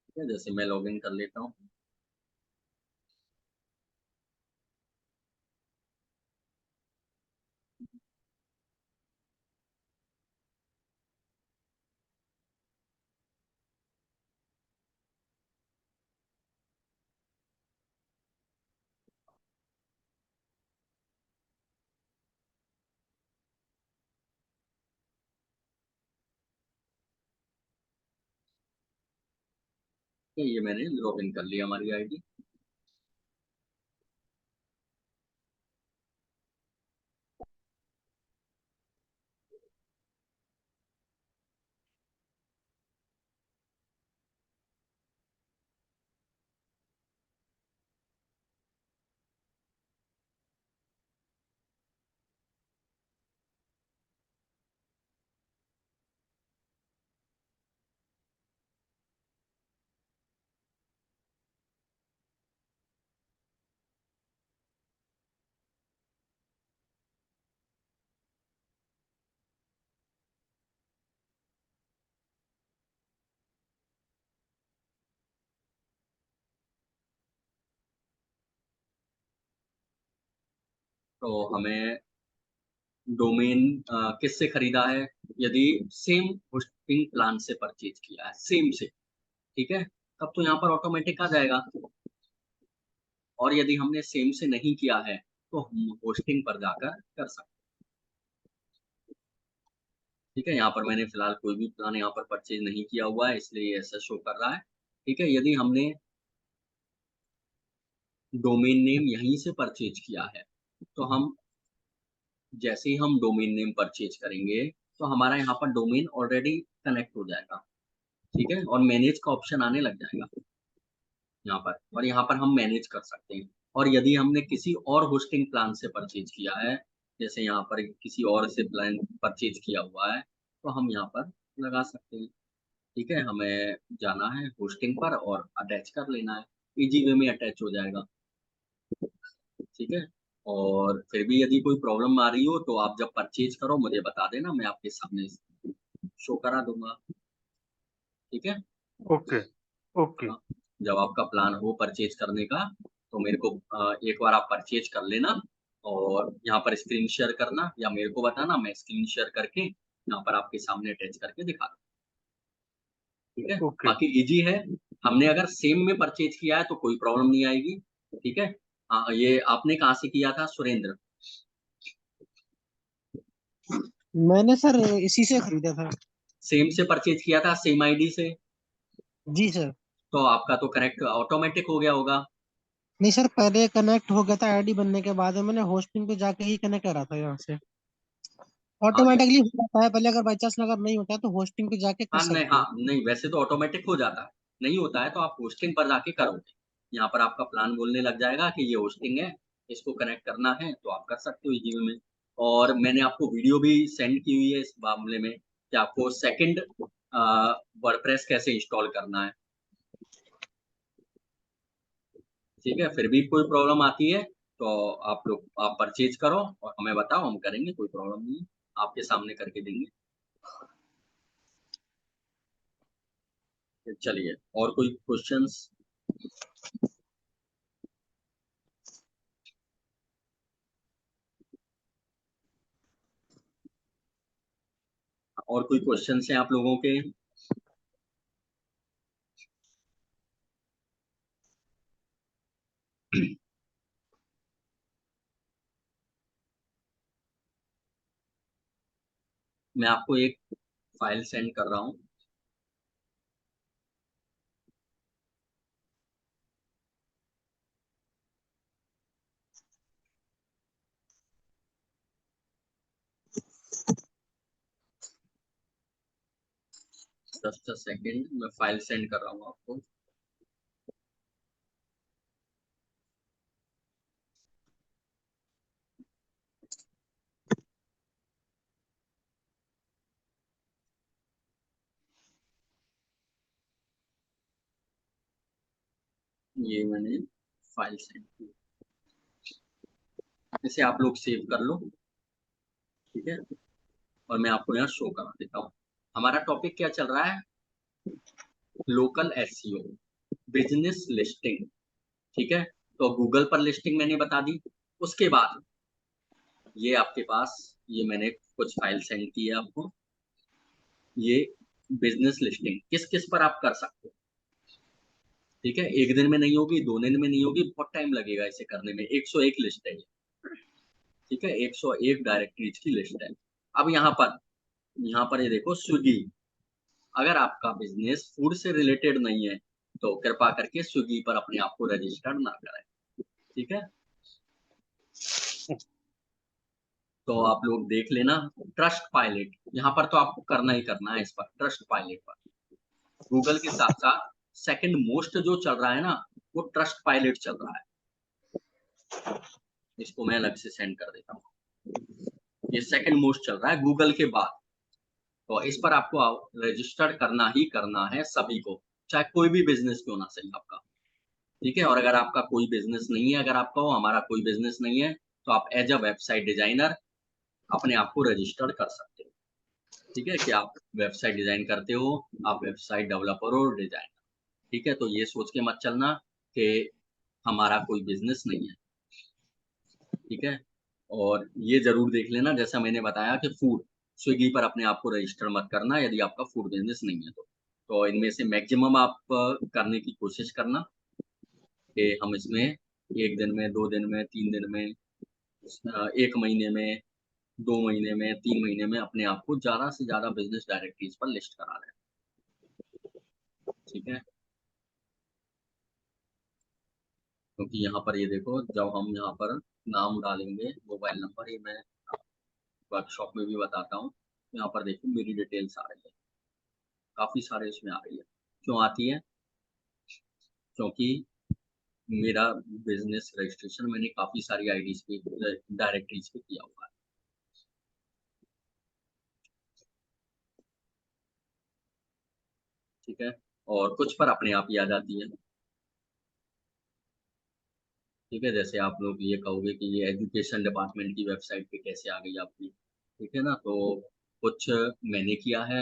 ठीक है, जैसे मैं लॉग इन कर लेता हूँ। ठीक है, ये मैंने लॉग इन कर लिया हमारी आईडी। तो हमें डोमेन किससे खरीदा है? यदि सेम होस्टिंग प्लान से परचेज किया है, सेम से, ठीक है, तब तो यहाँ पर ऑटोमेटिक आ जाएगा। और यदि हमने सेम से नहीं किया है तो हम होस्टिंग पर जाकर कर सकते हैं। ठीक है, यहाँ पर मैंने फिलहाल कोई भी प्लान यहाँ पर परचेज नहीं किया हुआ है, इसलिए ये ऐसा शो कर रहा है। ठीक है, यदि हमने डोमेन नेम यहीं से परचेज किया है तो हम, जैसे ही हम डोमेन नेम परचेज करेंगे तो हमारा यहाँ पर डोमेन ऑलरेडी कनेक्ट हो जाएगा। ठीक है, और मैनेज का ऑप्शन आने लग जाएगा यहाँ पर, और यहाँ पर हम मैनेज कर सकते हैं। और यदि हमने किसी और होस्टिंग प्लान से परचेज किया है, जैसे यहाँ पर किसी और से प्लान परचेज किया हुआ है, तो हम यहाँ पर लगा सकते हैं। ठीक है, हमें जाना है होस्टिंग पर और अटैच कर लेना है। इजी वे में अटैच हो जाएगा। ठीक है, और फिर भी यदि कोई प्रॉब्लम आ रही हो तो आप जब परचेज करो मुझे बता देना, मैं आपके सामने शो करा दूंगा। ठीक है। ओके। ओके। हाँ, जब आपका प्लान हो परचेज करने का तो मेरे को एक बार आप परचेज कर लेना, और यहाँ पर स्क्रीन शेयर करना या मेरे को बताना, मैं स्क्रीन शेयर करके यहाँ पर आपके सामने अटैच करके दिखा दूँ। ठीक है, ओके। बाकी इजी है। हमने अगर सेम में परचेज किया है तो कोई प्रॉब्लम नहीं आएगी। ठीक है। हाँ, ये आपने कहाँ से किया था सुरेंद्र? मैंने सर इसी से खरीदा था। सेम से परचेज किया था, सेम आईडी से? जी सर। तो आपका तो कनेक्ट ऑटोमेटिक हो गया होगा। नहीं सर, पहले कनेक्ट हो गया था आईडी बनने के बाद में, मैंने होस्टिंग पे जाके ही कनेक्ट करा था यहाँ से। हाँ, ऑटोमेटिकली हो जाता है पहले, अगर बाई चांस अगर नहीं होता है तो होस्टिंग पे जाके कर हाँ, नहीं, सकते हाँ, हो। नहीं, वैसे तो ऑटोमेटिक हो जाता है। नहीं होता है तो आप होस्टिंग पर जाके करोगे। यहाँ पर आपका प्लान बोलने लग जाएगा कि ये होस्टिंग है, इसको कनेक्ट करना है, तो आप कर सकते हो इजी वे में। और मैंने आपको वीडियो भी सेंड की हुई है इस मामले में कि आपको सेकंड वर्डप्रेस कैसे इंस्टॉल करना है। ठीक है, फिर भी कोई प्रॉब्लम आती है तो आप लोग आप परचेज करो और हमें बताओ, हम करेंगे, कोई प्रॉब्लम नहीं है। आपके सामने करके देंगे। चलिए, और कोई क्वेश्चंस? और कोई क्वेश्चंस हैं आप लोगों के? मैं आपको एक फाइल सेंड कर रहा हूँ। जस्ट अ सेकेंड, मैं फाइल सेंड कर रहा हूँ आपको। ये मैंने फाइल सेंड की, इसे आप लोग सेव कर लो, ठीक है। और मैं आपको यहाँ शो करा देता हूँ। हमारा टॉपिक क्या चल रहा है? लोकल एसईओ, बिजनेस लिस्टिंग, ठीक है। तो गूगल पर लिस्टिंग मैंने बता दी। उसके बाद ये आपके पास, ये मैंने कुछ फाइल सेंड की है आपको। ये बिजनेस लिस्टिंग किस किस पर आप कर सकते हो, ठीक है। एक दिन में नहीं होगी, 2 दिन में नहीं होगी, बहुत टाइम लगेगा इसे करने में। 101 लिस्ट है ये, ठीक है। 101 डायरेक्टरीज की लिस्ट है। अब यहाँ पर ये देखो, स्विगी। अगर आपका बिजनेस फूड से रिलेटेड नहीं है तो कृपा करके स्विगी पर अपने आप को रजिस्टर ना करें, ठीक है। तो आप लोग देख लेना। ट्रस्ट पायलट, यहाँ पर तो आपको करना ही करना है, इस पर ट्रस्ट पायलट पर। गूगल के साथ साथ सेकंड मोस्ट जो चल रहा है ना, वो ट्रस्ट पायलट चल रहा है। इसको मैं अलग से सेंड कर देता हूँ। ये सेकंड मोस्ट चल रहा है गूगल के बाद। तो इस पर आपको रजिस्टर करना ही करना है सभी को, चाहे कोई भी बिजनेस क्यों ना सही आपका, ठीक है। और अगर आपका कोई बिजनेस नहीं है, अगर आपका हमारा कोई बिजनेस नहीं है, तो आप एज अ वेबसाइट डिजाइनर अपने आप को रजिस्टर कर सकते हो, ठीक है। कि आप वेबसाइट डिजाइन करते हो, आप वेबसाइट डेवलपर हो, डिजाइनर, ठीक है। तो ये सोच के मत चलना कि हमारा कोई बिजनेस नहीं है, ठीक है। और ये जरूर देख लेना, जैसा मैंने बताया कि फूड, स्विगी पर अपने आप को रजिस्टर मत करना यदि आपका फूड बिजनेस नहीं है तो इनमें से मैक्सिमम आप करने की कोशिश करना कि हम इसमें 1 दिन में, 2 दिन में, 3 दिन में, 1 महीने में, 2 महीने में, 3 महीने में अपने आप को ज्यादा से ज्यादा बिजनेस डायरेक्टरीज पर लिस्ट करा लें, ठीक है। क्योंकि यहाँ पर ये देखो, जब हम यहाँ पर नाम डालेंगे, मोबाइल नंबर, ये मैं वर्कशॉप में भी बताता हूँ। यहाँ पर देखो मेरी डिटेल्स आ रही है, काफी सारे इसमें आ रही है। क्यों आती है? क्योंकि मेरा बिजनेस रजिस्ट्रेशन मैंने काफी सारी आईडीज पे, डायरेक्टरीज पे किया हुआ है, ठीक है। और कुछ पर अपने आप ही आ जाती है, ठीक है। जैसे आप लोग ये कहोगे कि ये एजुकेशन डिपार्टमेंट की वेबसाइट पे कैसे आ गई आपकी, ठीक है ना। तो कुछ मैंने किया है,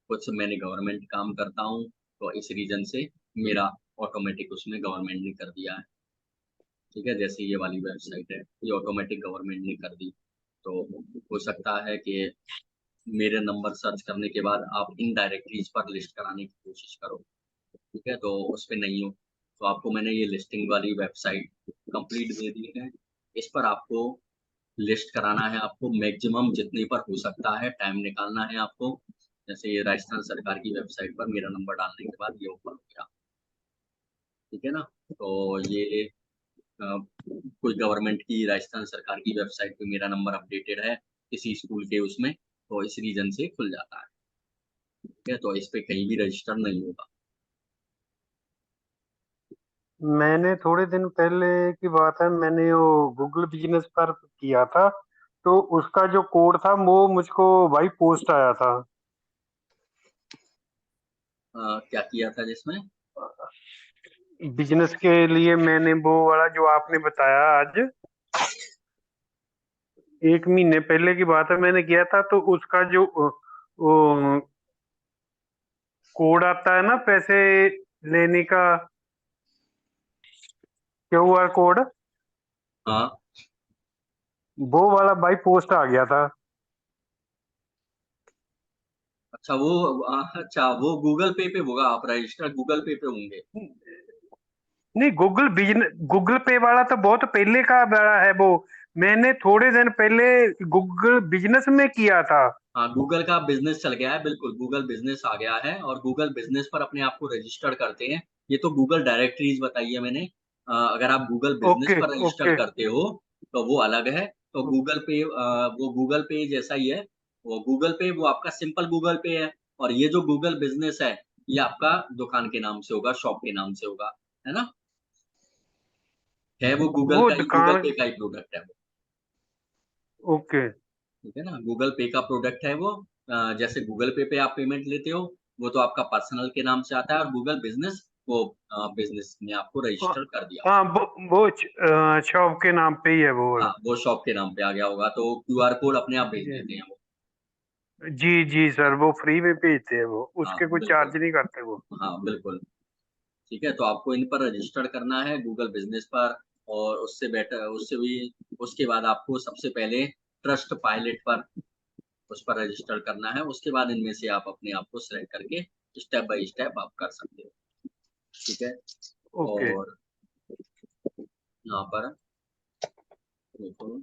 कुछ मैंने गवर्नमेंट काम करता हूँ, तो इस रीजन से मेरा ऑटोमेटिक उसमें गवर्नमेंट ने कर दिया है, ठीक है। जैसे ये वाली वेबसाइट है, ये ऑटोमेटिक गवर्नमेंट ने कर दी। तो हो सकता है कि मेरे नंबर सर्च करने के बाद आप इन डायरेक्टरीज पर लिस्ट कराने की कोशिश करो, ठीक है। तो उस पर नहीं हो, तो आपको मैंने ये लिस्टिंग वाली वेबसाइट कंप्लीट दे दी है। इस पर आपको लिस्ट कराना है, आपको मैक्सिमम जितने पर हो सकता है टाइम निकालना है आपको। जैसे ये राजस्थान सरकार की वेबसाइट पर मेरा नंबर डालने के बाद ये ओपन हो गया, ठीक है ना। तो ये कोई गवर्नमेंट की, राजस्थान सरकार की वेबसाइट पे मेरा नंबर अपडेटेड है किसी स्कूल के उसमें, तो इस रीजन से खुल जाता है, ठीक है। तो इस पे कहीं भी रजिस्टर नहीं होगा। मैंने थोड़े दिन पहले की बात है, मैंने वो गूगल बिजनेस पर किया था, तो उसका जो कोड था वो मुझको भाई पोस्ट आया था। क्या किया था जिसमें? बिजनेस के लिए मैंने वो वाला जो आपने बताया आज, 1 महीने पहले की बात है, मैंने किया था। तो उसका जो वो कोड आता है ना पैसे लेने का, QR कोड, हाँ वो वाला भाई पोस्ट आ गया था। अच्छा वो अच्छा वो गूगल पे होगा, आप रजिस्टर गूगल पे होंगे। नहीं, गूगल पे वाला तो बहुत पहले का वाला है वो। मैंने थोड़े दिन पहले गूगल बिजनेस में किया था। हाँ गूगल का बिजनेस चल गया है, बिल्कुल गूगल बिजनेस आ गया है और गूगल बिजनेस पर अपने आप को रजिस्टर करते हैं। ये तो गूगल डायरेक्टरीज बताई है मैंने। अगर आप गूगल बिजनेस ओके, पर रजिस्टर ओके, करते हो तो वो अलग है। तो गूगल पे वो गूगल पे जैसा ही है। वो गूगल पे वो आपका सिंपल गूगल पे है। और ये जो गूगल बिजनेस है ये आपका दुकान के नाम से होगा, शॉप के नाम से होगा, है ना। है वो गूगल वो का ही, गूगल दुकान। पे का ही प्रोडक्ट है वो। ओके। ठीक है ना, गूगल पे का प्रोडक्ट है वो। जैसे गूगल पे आप पेमेंट लेते हो वो तो आपका पर्सनल के नाम से आता है, और गूगल बिजनेस वो बिजनेस में आपको हाँ, रजिस्टर कर दिया हाँ, होगा। वो शॉप के नाम पे ही है वो हाँ वाला। वो शॉप के नाम पे आ गया होगा तो क्यूआर कोड अपने आप भेज जी, देते हैं वो। जी, जी सर, वो फ्री में भेजते हैं वो, हाँ उसके कोई बिल्कुल। चार्ज नहीं करते वो। हाँ बिल्कुल। ठीक है, तो आपको इन पर रजिस्टर करना है गूगल बिजनेस पर। और उससे बेटर उससे भी उसके बाद आपको सबसे पहले ट्रस्ट पायलट पर उस पर रजिस्टर करना है। उसके बाद इनमें से आप अपने आप को सिलेक्ट करके स्टेप बाय स्टेप आप कर सकते हो। ठीक है। ओके। और यहाँ पर देखो,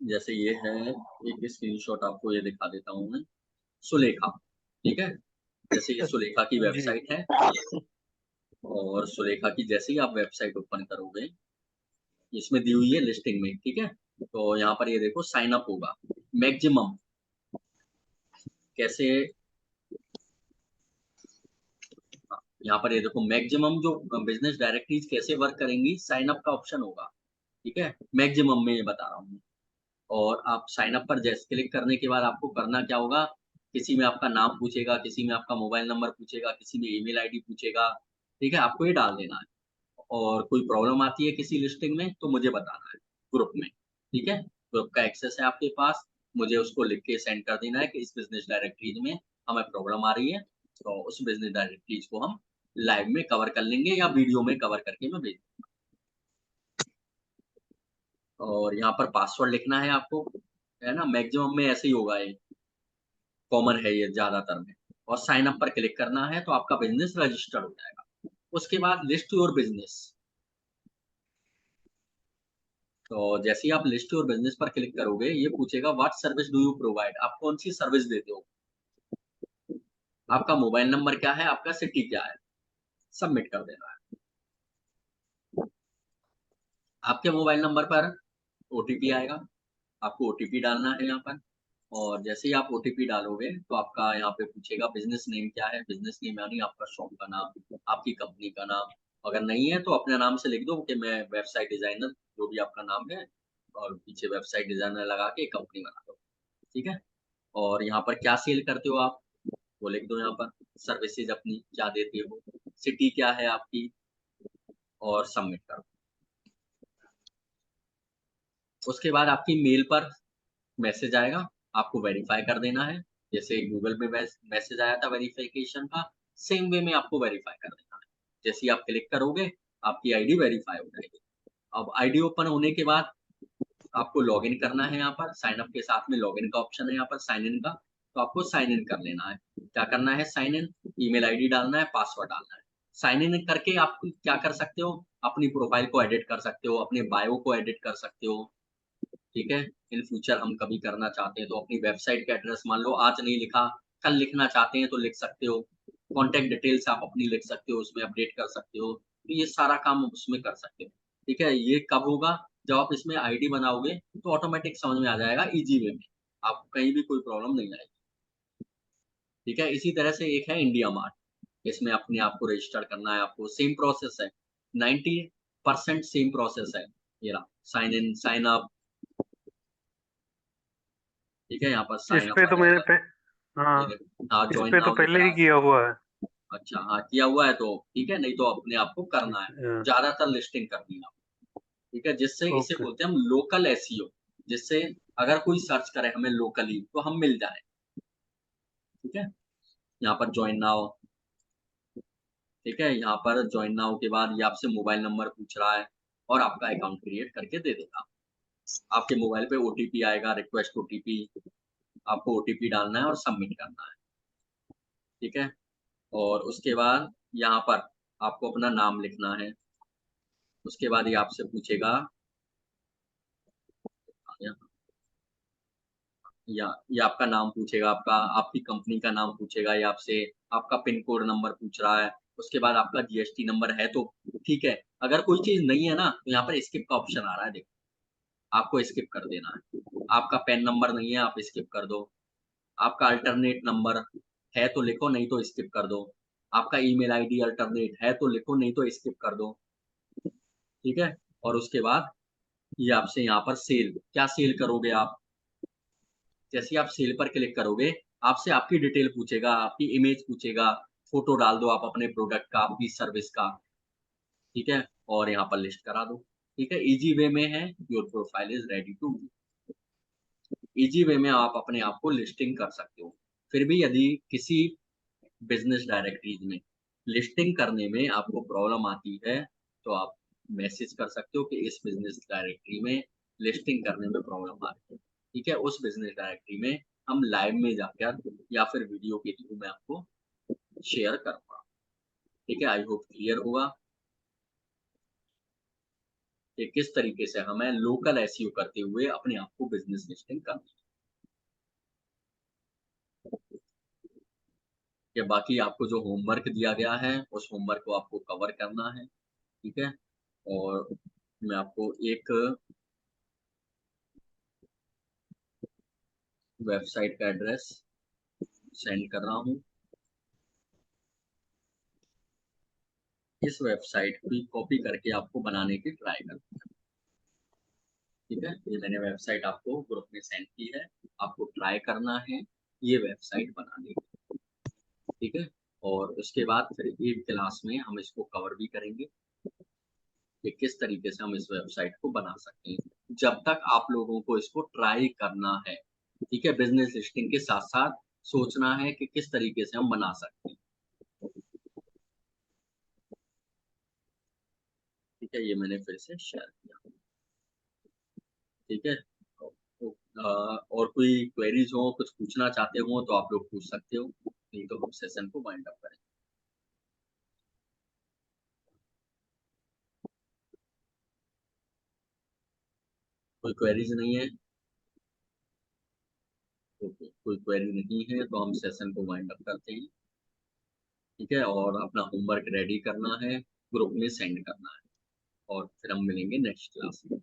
जैसे ये है, एक स्क्रीनशॉट आपको ये दिखा देता हूँ मैं। सुलेखा। ठीक है, जैसे ये सुलेखा की जी, वेबसाइट है। और सुलेखा की जैसे ही आप वेबसाइट ओपन करोगे, इसमें दी हुई है लिस्टिंग में। ठीक है, तो यहाँ पर ये देखो साइन अप होगा मैक्सिमम कैसे। हाँ, यहाँ पर ये देखो मैक्सिमम जो बिजनेस डायरेक्टरीज कैसे वर्क करेंगी, साइन अप का ऑप्शन होगा। ठीक है, मैक्सिमम में ये बता रहा हूँ। और आप साइन अप पर जैसे क्लिक करने के बाद आपको करना क्या होगा, किसी में आपका नाम पूछेगा, किसी में आपका मोबाइल नंबर पूछेगा, किसी में ईमेल आईडी पूछेगा। ठीक है, आपको ये डाल देना है। और कोई प्रॉब्लम आती है किसी लिस्टिंग में तो मुझे बताना है ग्रुप में। ठीक है, ग्रुप का एक्सेस है आपके पास, मुझे उसको लिख के सेंड कर देना है कि इस बिजनेस डायरेक्टरीज में हमें प्रॉब्लम आ रही है। तो उस बिजनेस डायरेक्टरीज को हम लाइव में कवर कर लेंगे या वीडियो में कवर करके मैं भेज। और यहाँ पर पासवर्ड लिखना है आपको, है ना, मैक्सिमम में ऐसे ही होगा ये, कॉमन है ये ज्यादातर में। और साइन अप पर क्लिक करना है तो आपका बिजनेस रजिस्टर हो जाएगा। उसके बाद लिस्ट योर बिजनेस। तो जैसे ही आप लिस्ट योर बिजनेस पर क्लिक करोगे ये पूछेगा what service do you provide, आप कौन सी सर्विस देते हो। आपका मोबाइल नंबर क्या है, आपका सिटी क्या है, सबमिट कर देना है। आपके मोबाइल नंबर पर ओटीपी आएगा, आपको ओटीपी डालना है यहाँ पर। और जैसे ही आप ओटीपी डालोगे तो आपका यहाँ पे पूछेगा बिजनेस नेम क्या है, बिजनेस नेम यानी आपका शॉप का नाम, आपकी कंपनी का नाम। अगर नहीं है तो अपने नाम से लिख दो कि मैं वेबसाइट डिजाइनर, जो भी आपका नाम है, और पीछे वेबसाइट डिजाइनर लगा के कंपनी बना दो। ठीक है, और यहाँ पर क्या सेल करते हो आप, वो लिख दो यहाँ पर। सर्विसेज अपनी क्या देते हो, सिटी क्या है आपकी, और सबमिट करो। उसके बाद आपकी मेल पर मैसेज आएगा, आपको वेरीफाई कर देना है। जैसे गूगल पे मैसेज आया था वेरिफिकेशन का, सेम वे में आपको वेरीफाई कर देना है। जैसे ही आप क्लिक करोगे आपकी आईडी वेरीफाई हो जाएगी। अब आईडी ओपन होने के बाद आपको लॉगिन करना है। यहाँ पर साइन अप के साथ में लॉगिन का ऑप्शन है, यहाँ पर साइन इन का। तो आपको साइन इन कर लेना है। क्या करना है, साइन इन, ईमेल आईडी डालना है, पासवर्ड डालना है। साइन इन करके आप क्या कर सकते हो, अपनी प्रोफाइल को एडिट कर सकते हो, अपने बायो को एडिट कर सकते हो। ठीक है, इन फ्यूचर हम कभी करना चाहते हैं तो अपनी वेबसाइट का एड्रेस मान लो आज नहीं लिखा, कल लिखना चाहते हैं तो लिख सकते हो। कॉन्टेक्ट डिटेल्स आप अपनी लिख सकते हो, उसमें अपडेट कर सकते हो। तो ये सारा काम उसमें कर सकते हो। ठीक है, ये कब होगा, जब आप इसमें आईडी बनाओगे तो ऑटोमेटिक समझ में आ जाएगा इजी वे में, आपको कहीं भी कोई प्रॉब्लम नहीं आएगी। ठीक है, इसी तरह से एक है इंडिया मार्ट, इसमें अपने आप को रजिस्टर करना है, आपको सेम प्रोसेस है। 90% सेम प्रोसेस है। ये रहा, साइन इन साइन अप। ठीक है, यहाँ पर इस साइन पे अप आ तो मैंने जाएगा। ये हाँ, देखो, हाँ इस ज्वाइन पे तो नाउ लिख पहले रहा ही है। किया हुआ है। अच्छा, हाँ किया हुआ है तो ठीक है, नहीं तो अपने आप को करना है। हाँ, ज्यादातर लिस्टिंग करनी है आपको, ठीक है, जिससे इसे ओके। बोलते हैं हम लोकल एसईओ, जिससे अगर कोई सर्च करे हमें लोकली तो हम मिल जाए। ठीक है, यहाँ पर ज्वाइन नाउ, ठीक है, यहाँ पर ज्वाइन नाउ के बाद ये आपसे मोबाइल नंबर पूछ रहा है और आपका अकाउंट क्रिएट करके दे देगा। आपके मोबाइल पे ओटीपी आएगा, रिक्वेस्ट ओटीपी, आपको ओटीपी डालना है और सबमिट करना है। ठीक है, और उसके बाद यहाँ पर आपको अपना नाम लिखना है। उसके बाद ये आपसे पूछेगा या ये आपका नाम पूछेगा, आपका आपकी कंपनी का नाम पूछेगा, या आपसे आपका पिन कोड नंबर पूछ रहा है। उसके बाद आपका जीएसटी नंबर है तो ठीक है, अगर कोई चीज नहीं है ना तो यहाँ पर स्किप का ऑप्शन आ रहा है, देखो आपको स्किप कर देना है। आपका पैन नंबर नहीं है, आप स्किप कर दो। आपका अल्टरनेट नंबर है तो लिखो, नहीं तो स्किप कर दो। आपका ईमेल आईडी अल्टरनेट है तो लिखो, नहीं तो स्किप कर दो। ठीक है, और उसके बाद ये आपसे यहाँ पर सेल, क्या सेल करोगे आप। जैसे ही आप सेल पर क्लिक करोगे, आपसे आपकी डिटेल पूछेगा, आपकी इमेज पूछेगा, फोटो डाल दो आप अपने प्रोडक्ट का, अपनी सर्विस का। ठीक है, और यहाँ पर लिस्ट करा दो। ठीक है, इजी वे में है, your profile is ready to, easy way में आप अपने आप को लिस्टिंग कर सकते हो। फिर भी यदि किसी बिजनेस डायरेक्टरीज में लिस्टिंग करने में आपको प्रॉब्लम आती है तो आप मैसेज कर सकते हो कि इस बिजनेस डायरेक्टरी में लिस्टिंग करने में प्रॉब्लम आ रही है। ठीक है, उस बिजनेस डायरेक्टरी में हम लाइव में जाकर या फिर वीडियो के थ्रू मैं आपको शेयर करूंगा। ठीक है, आई होप क्लियर होगा कि किस तरीके से हमें लोकल एसईओ करते हुए अपने आप को बिजनेस लिस्टिंग करनी है। या बाकी आपको जो होमवर्क दिया गया है उस होमवर्क को आपको कवर करना है। ठीक है, और मैं आपको एक वेबसाइट का एड्रेस सेंड कर रहा हूँ। इस वेबसाइट की कॉपी करके आपको बनाने की ट्राई करना है। ठीक है, ये मैंने वेबसाइट आपको ग्रुप में सेंड की है, आपको ट्राई करना है ये वेबसाइट बनाने की। ठीक है, और उसके बाद फिर एक क्लास में हम इसको कवर भी करेंगे कि किस तरीके से हम इस वेबसाइट को बना सकते हैं, जब तक आप लोगों को इसको ट्राई करना है। ठीक है, बिजनेस लिस्टिंग के साथ साथ सोचना है कि किस तरीके से हम बना सकते हैं। ठीक है, ये मैंने फिर से शेयर किया। ठीक है, तो, और कोई क्वेरीज हो, कुछ पूछना चाहते हो तो आप लोग पूछ सकते हो, नहीं तो हम सेशन को वाइंड अप करें। कोई क्वेरीज नहीं है, ओके, कोई क्वेरी नहीं है तो हम सेशन को वाइंड अप करते हैं। ठीक है, और अपना होमवर्क रेडी करना है, ग्रुप में सेंड करना है, और फिर हम मिलेंगे नेक्स्ट क्लास में।